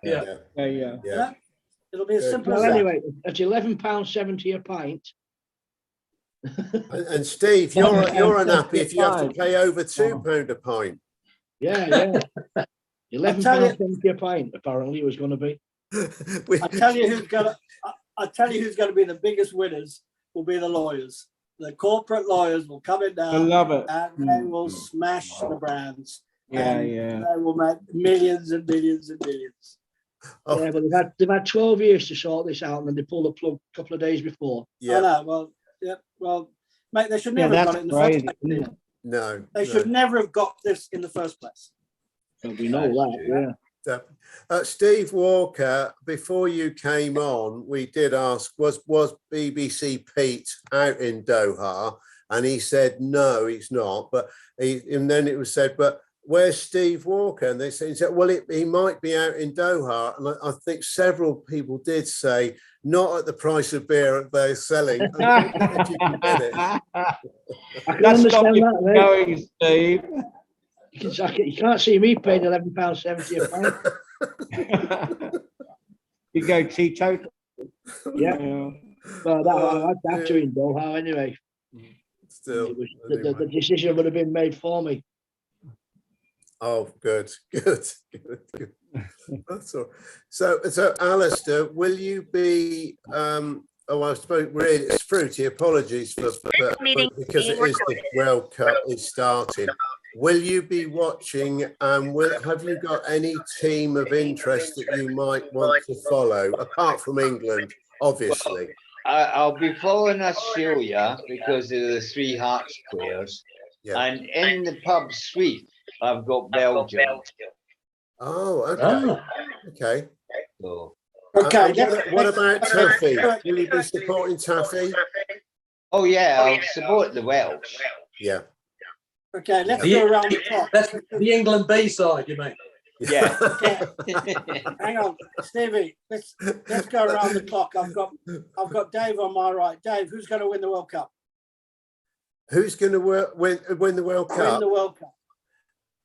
Yeah. It'll be as simple as that. Anyway, at £11.70 a pint. And Steve, you're unhappy if you have to pay over £2 a pint. Yeah. £11.70 a pint. Apparently, it was going to be. I tell you who's going to be the biggest winners will be the lawyers. The corporate lawyers will come in now. I love it. And they will smash the brands. Yeah. They will make millions and millions and millions. Oh. Yeah, but they've had 12 years to sort this out, and then they pulled the plug a couple of days before. Yeah. I know. Well, mate, they should never have got it in the first place. No. They should never have got this in the first place. Well, we know that, yeah. Steve Walker, before you came on, we did ask, was BBC Pete out in Doha? And he said, no, he's not. And then it was said, but where's Steve Walker? And they said, well, he might be out in Doha. And I think several people did say, not at the price of beer they're selling. If you can get it. I can understand that, going, Steve. You can't see me paying £11.70 a pint. You go teetotal. Yeah. Well, I'd have to in Doha anyway. Still, the decision would have been made for me. Oh, good. That's all. So Alistair, will you be? I suppose really it's fruity. Apologies for because it is the World Cup is starting. Will you be watching? Have you got any team of interest that you might want to follow apart from England, obviously? I'll be following Australia because of the Three Hearts players, and in the pub suite I've got Belgium. Oh, okay. Okay. So, what about Taffy? Will you be supporting Taffy? Oh yeah, I'll support the Welsh. Yeah. Okay, let's go around the clock. That's the England B side, you mean? Yeah. Hang on, Stevie. Let's go around the clock. I've got Dave on my right. Dave, who's going to win the World Cup? Who's going to win the World Cup? Win the World Cup.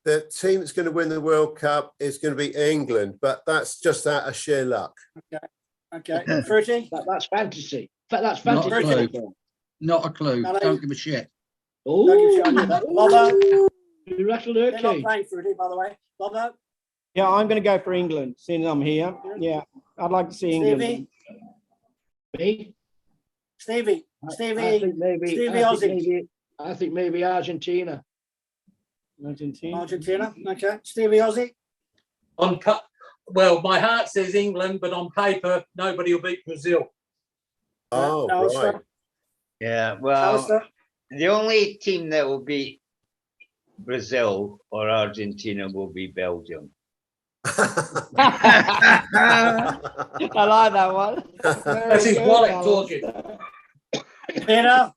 The team that's going to win the World Cup is going to be England, but that's just out of sheer luck. Okay. Fruity? That's fantasy. That's fantasy. Not a clue. Don't give a shit. Don't give a shit. Bobo? You rattled They're not playing Fruity, by the way. Bobo? Yeah, I'm going to go for England, seeing I'm here. Yeah, I'd like to see England. Me? Stevie. I think maybe Argentina. Argentina. Okay. Stevie Aussie. Well, my heart says England, but on paper, nobody will beat Brazil. Oh, right. Yeah, well, the only team that will beat Brazil or Argentina will be Belgium. I like that one. That's his wallet talking. Peter?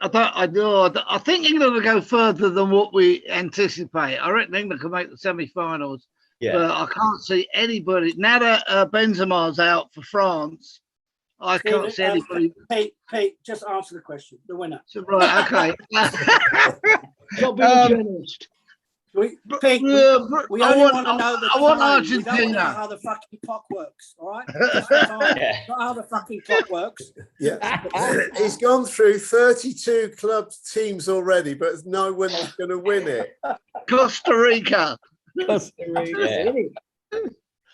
I think England will go further than what we anticipate. I reckon England can make the semi-finals. Yeah. But I can't see anybody now that Benzema's out for France. I can't see anybody. Pete, just answer the question. The winner. Right. Okay. Stop being journalist. Pete, we only want to know the time. We don't want to know how the fucking clock works. All right. Just the time, not how the fucking clock works. Yeah. He's gone through 32 club teams already, but no one's going to win it. Costa Rica. Costa Rica. Yeah.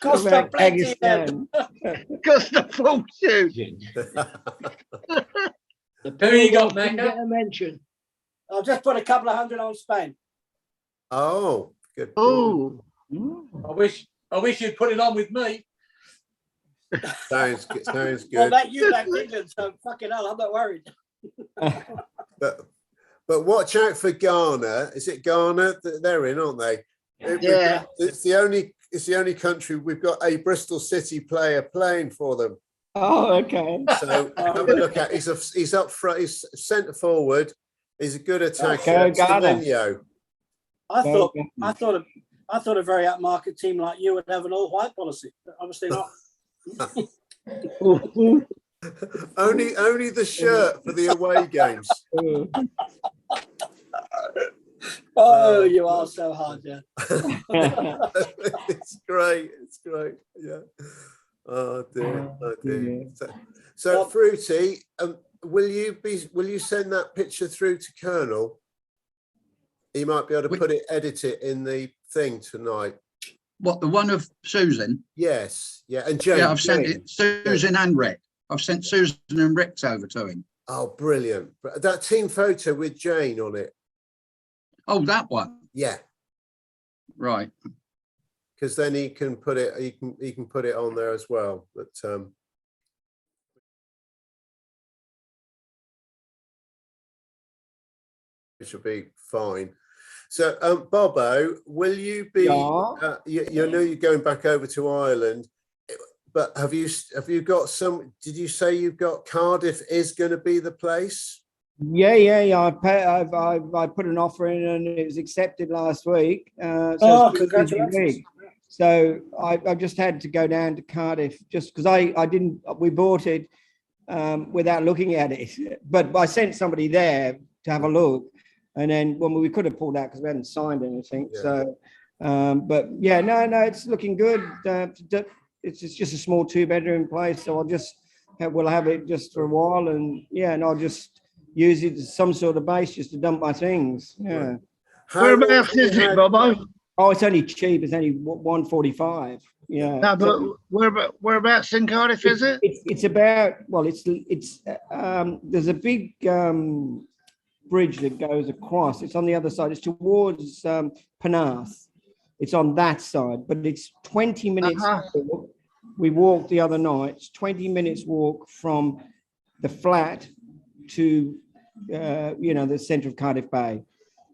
Costa plenty. Costa fortune. Who you got, Mecca? Get a mention. I'll just put a couple of hundred on Spain. Oh, good. Oh, I wish you'd put it on with me. Sounds good. Sounds good. Well, that you back England, so fucking hell, I'm not worried. But watch out for Ghana. Is it Ghana? They're in, aren't they? yeah. It's the only country we've got a Bristol City player playing for them. Oh, okay. So have a look at. He's up front. He's centre forward. He's a good attacker. Okay, Ghana. Semenyo. I thought a very upmarket team like you would have an all-white policy, but obviously not. only the shirt for the away games. Oh, you are so hard, yeah. It's great. It's great. Yeah. Oh dear. Oh dear. So Fruity, will you send that picture through to Colonel? He might be able to edit it in the thing tonight. What, the one of Susan? Yes. Yeah. And Jane. Yeah, I've sent it. Susan and Rick. I've sent Susan and Rick's over to him. Oh, brilliant. That team photo with Jane on it. Oh, that one. Yeah. Right. Because then he can put it, he can put it on there as well. But it should be fine. So Bobo, will you be you know you're going back over to Ireland, but have you got some, did you say you've got Cardiff is going to be the place? Yeah. I put an offer in and it was accepted last week. Congratulations. So I just had to go down to Cardiff just because we bought it without looking at it, but I sent somebody there to have a look, and then we could have pulled out because we hadn't signed anything. Yeah. So, but yeah, no, it's looking good. It's just a small 2-bedroom place, so we'll have it just for a while, and I'll just use it as some sort of base just to dump my things. Yeah. Right. Whereabouts is it, Bobo? Oh, it's only cheap. It's only $145. Yeah. No, but whereabouts in Cardiff is it? It's about, there's a big bridge that goes across. It's on the other side. It's towards Penarth. It's on that side, but it's 20 minutes. Walk. We walked the other night. It's 20 minutes walk from the flat to the centre of Cardiff Bay.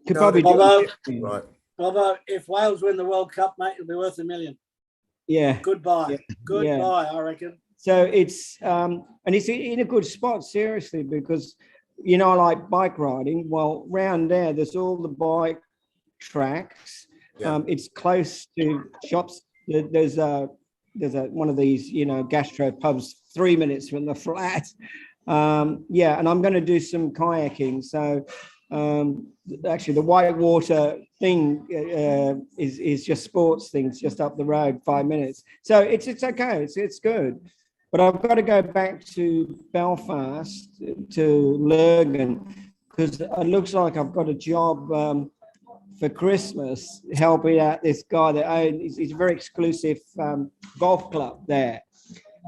Could probably do it. Right. Bobo, if Wales win the World Cup, mate, it'll be worth $1 million. Yeah. Goodbye. Yeah. Goodbye, I reckon. So it's and it's in a good spot, seriously, because I like bike riding. Well, round there's all the bike tracks. Yeah. It's close to shops. There's one of these, gastro pubs 3 minutes from the flat. And I'm going to do some kayaking. So actually the whitewater thing is just sports things just up the road, 5 minutes. So it's okay. It's good. But I've got to go back to Belfast, to Lurgan, because it looks like I've got a job for Christmas helping out this guy that owns. He's a very exclusive golf club there,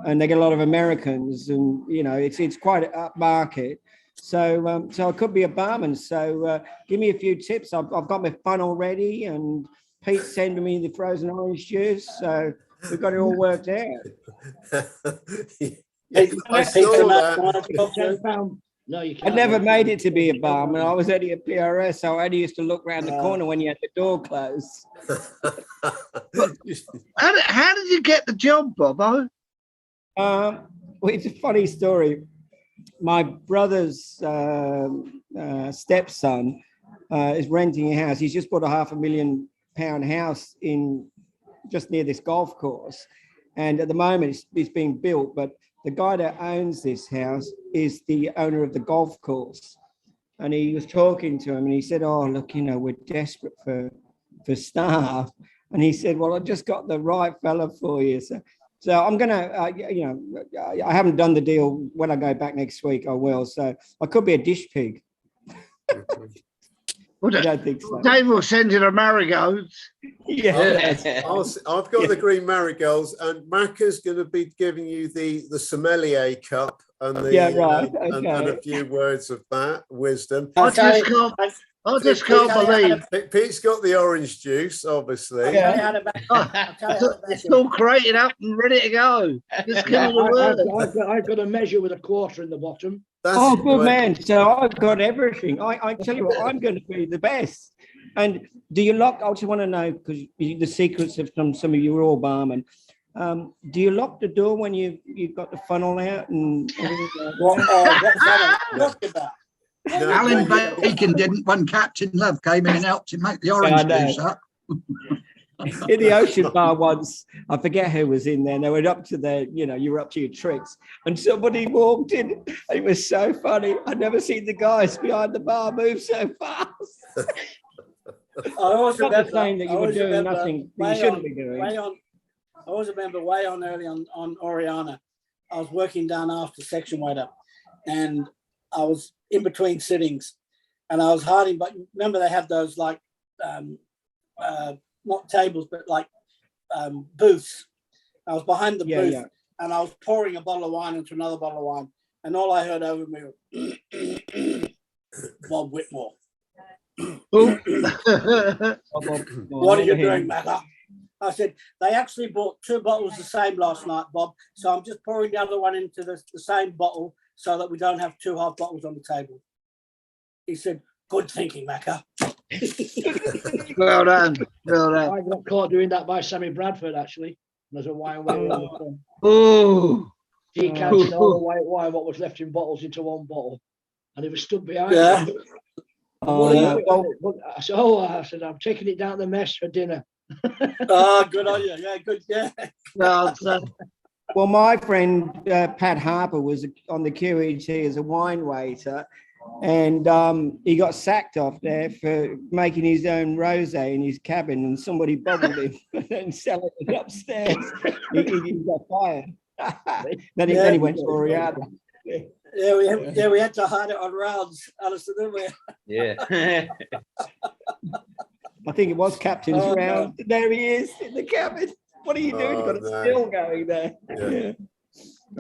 and they get a lot of Americans, and it's quite an upmarket. So I could be a barman. So give me a few tips. I've got my funnel ready, and Pete's sending me the frozen orange juice. So we've got it all worked out. I saw that. No, you I can't. never made it to be a barman. I was only a PRS, so I only used to look around the corner when you had the door closed. How did you get the job, Bobo? Well, it's a funny story. My brother's stepson is renting a house. He's just bought a £500,000 house in just near this golf course. And at the moment it's being built, but the guy that owns this house is the owner of the golf course. And he was talking to him and he said, oh, look, we're desperate for staff. And he said, well, I just got the right fella for you. So I'm going to, I haven't done the deal. When I go back next week, I will. So I could be a dish pig. Well, I don't think so. Dave will send you the marigolds. Yeah. I've got the green marigolds, and Macca's going to be giving you the sommelier cup and the and a few words of that wisdom. I just can't believe Pete's got the orange juice, obviously. It's all crated up and ready to go. Just give me the word. I've got a measure with a quarter in the bottom. Oh, good man. So I've got everything. I tell you what, I'm going to be the best. And do you lock? I just want to know, because the secrets of some of you are all barman. Do you lock the door when you've got the funnel out and everything like that? No, Alan Bacon didn't when Captain Love came in and helped him make the orange juice up. In the Ocean Bar once, I forget who was in there, and they went up to you were up to your tricks, and somebody walked in. It was so funny. I'd never seen the guys behind the bar move so fast. I always remember saying that you were doing nothing you shouldn't be doing. I always remember way on early on Oriana, I was working down after section waiter, and I was in between sittings, and I was hiding. But remember, they have those like not tables, but like booths. I was behind the booth, and I was pouring a bottle of wine into another bottle of wine, and all I heard over me was Bob Whitmore. What are you doing, Macca? I said, they actually bought 2 bottles the same last night, Bob. So I'm just pouring the other one into the same bottle so that we don't have 2 half bottles on the table. He said, good thinking, Macca. Well done. Well done. I got caught doing that by Sammy Bradford, actually. There's a wine waiter. Oh. He counted all the white wine, what was left in bottles, into one bottle. And he was stood behind me. I said, I'm taking it down the mess for dinner. Good on you. Yeah, good. Yeah. Well, my friend Pat Harper was on the QET as a wine waiter, and he got sacked off there for making his own rosé in his cabin, and somebody bubbled him and selling it upstairs. He got fired. then he went to Oriana. Yeah, we had to hide it on rounds, Alison, didn't we? Yeah. I think it was Captain's round. No. There he is in the cabin. What are you doing? You've got a still going there. Yeah.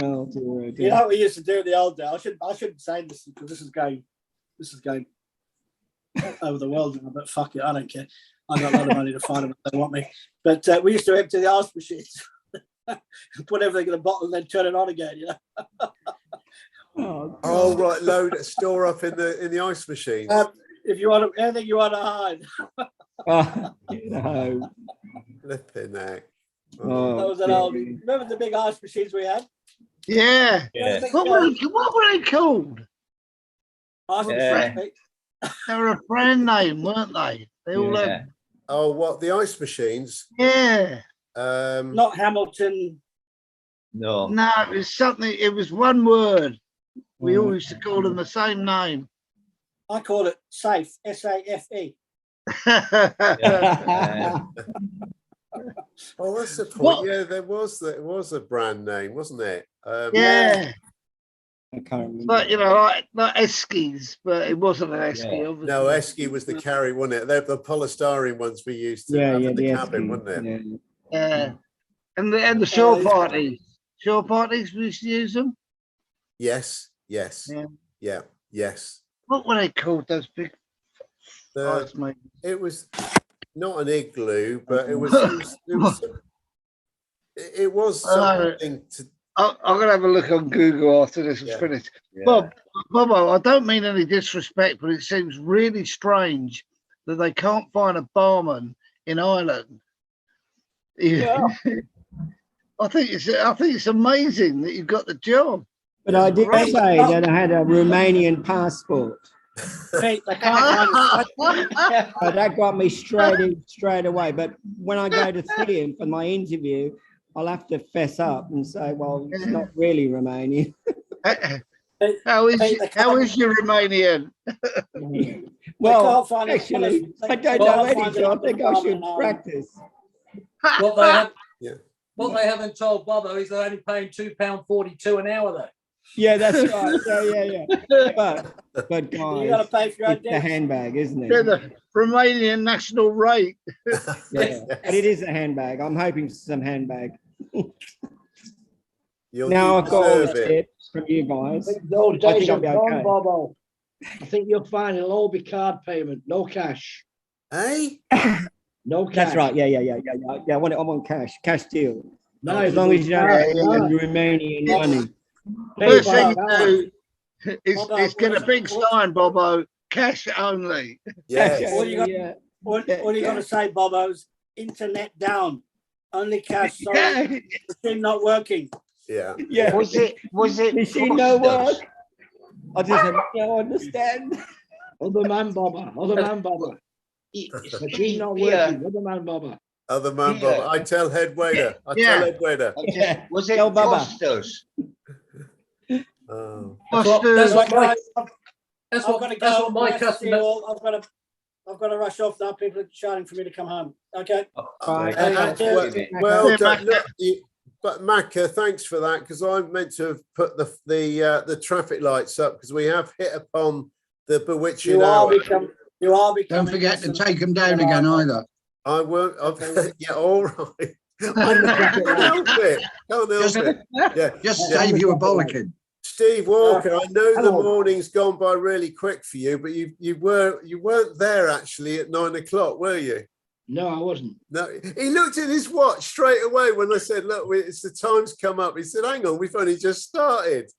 Oh dear, You know what we used to do in the old day? I shouldn't say this because this is going over the world now, but fuck it, I don't care. I got a lot of money to find them if they want me. But we used to empty the ice machines, put everything in a bottle, and then turn it on again. Oh right, store up in the ice machine. If you want anything you want to hide. Flipping heck. That was an old. Remember the big ice machines we had? Yeah. What were they called? They were a brand name, weren't they? They all had. Oh, what, the ice machines? Yeah. Not Hamilton. No. No, it was something. It was one word. We all used to call them the same name. I call it Safe. SAFE. Oh, that's the point. What? Yeah, it was a brand name, wasn't it? Yeah. I can't remember. But like Eskies, but it wasn't an Esky, obviously. No, Esky was the carry, wasn't it? They're the polystyrene ones we used to have in the cabin, wasn't it? Yeah. And the shore parties. Shore parties, we used to use them. Yes. What were they called? Those big. It was not an igloo, but it was something I'm going to have a look on Google after this is finished. Yeah. Bobo, I don't mean any disrespect, but it seems really strange that they can't find a barman in Ireland. Yeah. I think it's amazing that you got the job. But I did say that I had a Romanian passport. Pete, they can't find But that got me straight away. But when I go to see him for my interview, I'll have to fess up and say, well, it's not really Romanian. How is your Romanian? Well, can't find a actually, Spanish- I don't they know can't any, find so I a think I should barman, practice. What they haven't told Bobo is they're only paying £2.42 an hour though. Yeah, that's right. Yeah. But guys, You got to pay for your own it's the digs. handbag, isn't Yeah, it? the Romanian national rate. Yeah, but it is a handbag. I'm hoping for some handbag. You Now I've got all the deserve it. tips from you guys. Those I days think I'll are be gone, okay. Bobo. I think you'll find it'll all be card payment, no cash. Hey? No cash. That's right. Yeah. I want cash deal. No, As long as you don't have no. Romanian money. First Bobo, thing you do is get a big sign, Bobo, cash only. Yes. All you got- Yeah. All you got to say, Bobo's internet down. Only cash. Sorry, machine not working. Yeah. Yeah. Was it Machine no work. Foster's? I just don't understand. Other man, Bobo. Machine not working, other man, Bobo. Other man, Yeah. Bob. I tell head waiter. Yeah. Tell head waiter. Was it Tell Baba. Foster's? Oh. That's what my I've got to that's go. what my Nice to see customer. you all. I've got to rush off now. People are shouting for me to come home. Okay. Right. Well done. Look, but Macca, thanks for that, because I meant to have put the traffic lights up because we have hit upon the bewitching hour. You are becoming. Don't forget to take them down again either. I won't. Yeah, all right. I can't help it. Can't help it. Yeah. Just save you a bollocking. Steve Walker, I know the morning's gone by really quick for you, but you weren't there actually at 9 o'clock, were you? No, I wasn't. No, he looked at his watch straight away when I said, "Look, it's the time's come up." He said, "Hang on, we've only just started."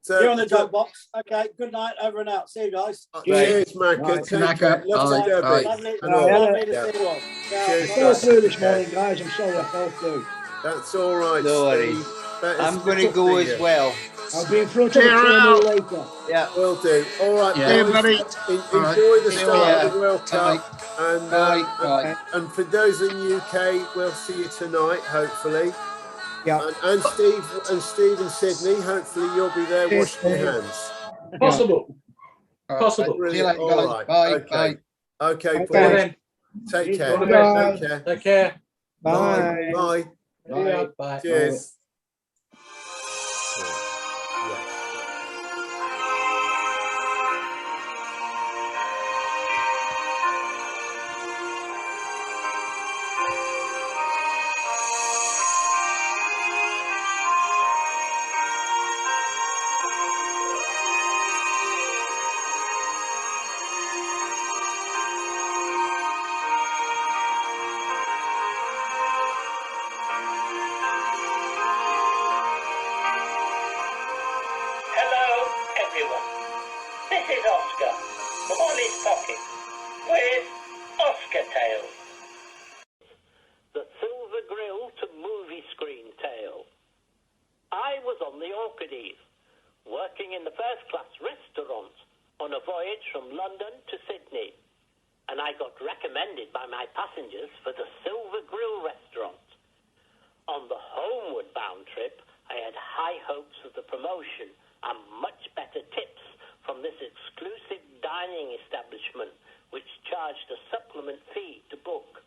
So, you're on the job box. Okay. Good night. Over and out. See you guys. Cheers, Macca. Right, Take care. Love to Debbie. Lovely, And all. lovely to Yeah. see you all. Cheers, I fell guys. through this morning, guys. I'm sorry I fell through. That's all right. No worries. Steve. But I'm it's going to good go see as you. well. I'll be in front of the Cheer terminal out. later. Yeah. Will do. All right, Yeah, boys. buddy. Enjoy right. the See you start later. of the World Cup, and Bye. and for those in UK, we'll see you tonight, hopefully. Yeah. And Steve in Sydney, hopefully you'll be there Cheers, washing your Steve. hands. Possible. All right. Possible. See you later, All guys. right. Bye. Okay. Okay, Okay. boys. Then. Take care. All the best. Take care. Take care. Bye. Bye. Bye. Bye. Cheers. Hello, everyone. This is Oscar from Ollie's Pocket with Oscar Tales. The Silver Grill to Movie Screen Tale. I was on the Orchides, working in the first-class restaurant on a voyage from London to Sydney, and I got recommended by my passengers for the Silver Grill restaurant. On the homeward-bound trip, I had high hopes of the promotion and much better tips from this exclusive dining establishment, which charged a supplement fee to book.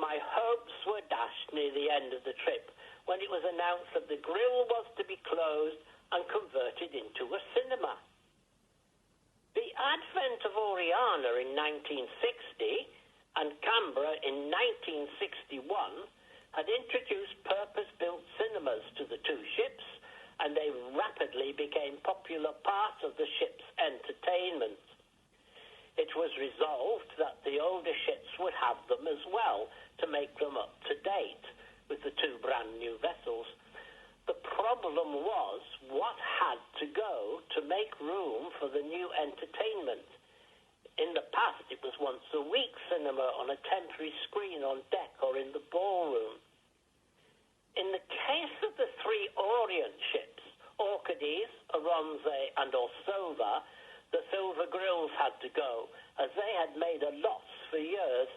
My hopes were dashed near the end of the trip when it was announced that the grill was to be closed and converted into a cinema. The advent of Oriana in 1960 and Canberra in 1961 had introduced purpose-built cinemas to the two ships, and they rapidly became popular parts of the ship's entertainment. it was resolved that the older ships would have them as well to make them up to date with the 2 brand new vessels. The problem was what had to go to make room for the new entertainment. In the past, it was once a week cinema on a temporary screen on deck or in the ballroom. In the case of the 3 Orient ships, Orcades, Aronze and Orsova, the silver grills had to go, as they had made a loss for years.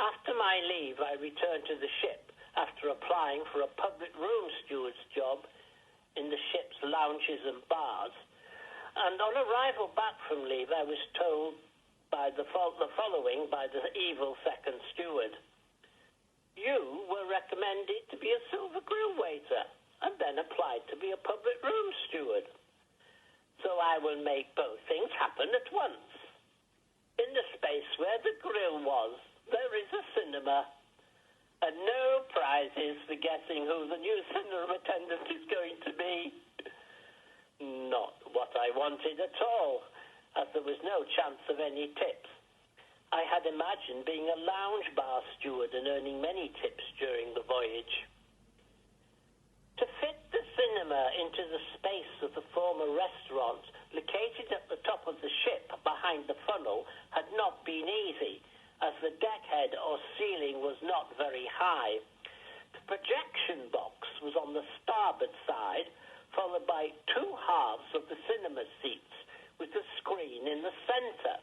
After my leave, I returned to the ship after applying for a public room steward's job in the ship's lounges and bars. And on arrival back from leave, I was told by the following by the evil second steward. You were recommended to be a silver grill waiter and then applied to be a public room steward. So I will make both things happen at once. In the space where the grill was, there is a cinema. And no prizes for guessing who the new cinema attendant is going to be. Not what I wanted at all, as there was no chance of any tips. I had imagined being a lounge bar steward and earning many tips during the voyage. To fit the cinema into the space of the former restaurant, located at the top of the ship behind the funnel, had not been easy, as the deckhead or ceiling was not very high. The projection box was on the starboard side, followed by 2 halves of the cinema seats, with the screen in the centre.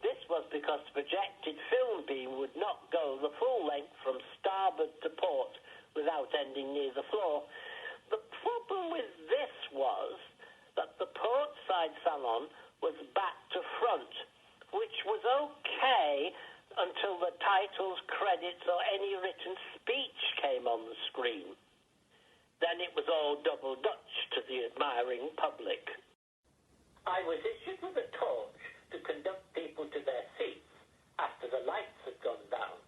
This was because the projected film beam would not go the full length from starboard to port without ending near the floor. The problem with this was that the port side salon was back to front, which was okay until the titles, credits, or any written speech came on the screen. Then it was all double Dutch to the admiring public. I was issued with a torch to conduct people to their seats after the lights had gone down,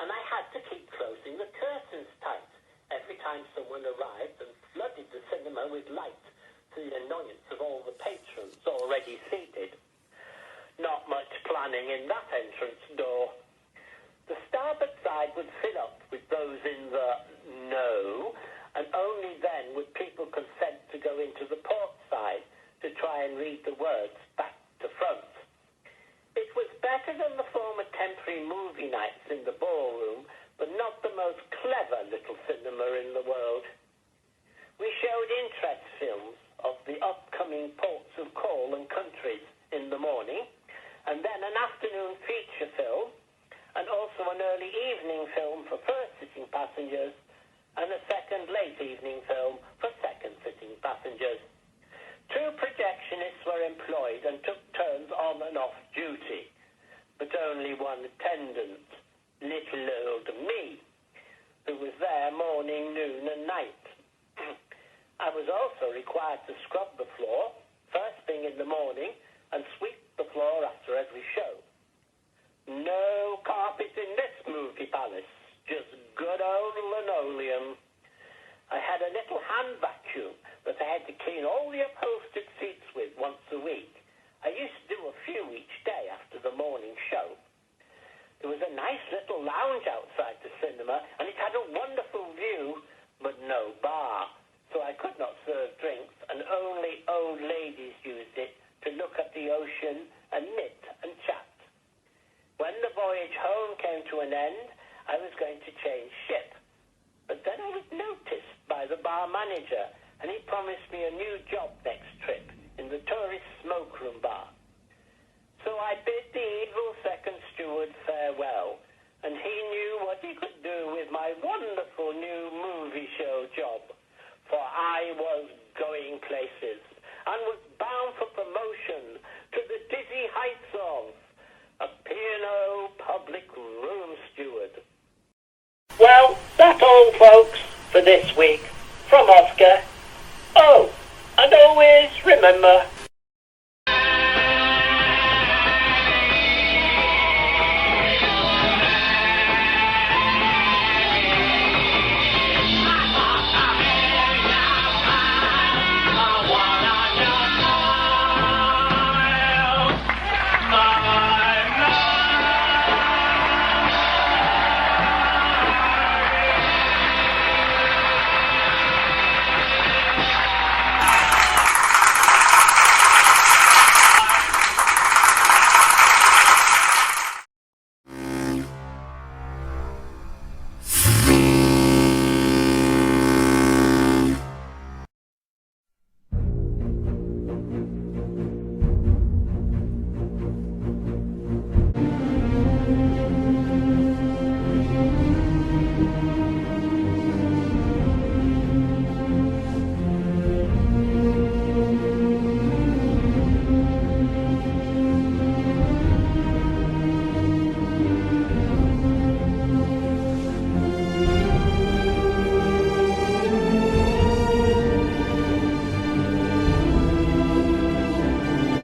and I had to keep closing the curtains tight every time someone arrived and flooded the cinema with light, to the annoyance of all the patrons already seated. Not much planning in that entrance door. The starboard side would fill up with those in the no, and only then would people consent to go into the port side to try and read the words back to front. It was better than the former temporary movie nights in the ballroom, but not the most clever little cinema in the world. We showed interest films of the upcoming ports of call and countries in the morning, and then an afternoon feature film, and also an early evening film for first-sitting passengers, and a second late evening film for second-sitting passengers. 2 projectionists were employed and took turns on and off duty, but only one attendant, little old me, who was there morning, noon and night. I was also required to scrub the floor, first thing in the morning, and sweep the floor after every show. No carpet in this movie palace, just good old linoleum. I had a little hand vacuum that I had to clean all the upholstered seats with once a week. I used to do a few each day after the morning show. There was a nice little lounge outside the cinema, and it had a wonderful view, but no bar, so I could not serve drinks, and only old ladies used it to look at the ocean and knit and chat. When the voyage home came to an end, I was going to change ship, but then I was noticed by the bar manager, and he promised me a new job next trip in the tourist smoke-room bar. So I bid the evil second steward farewell, and he knew what he could do with my wonderful new movie show job, for I was going places and was bound for promotion to the dizzy heights of a P&O public room steward. Well, that's all, folks, for this week. From Oscar. Oh, and always remember,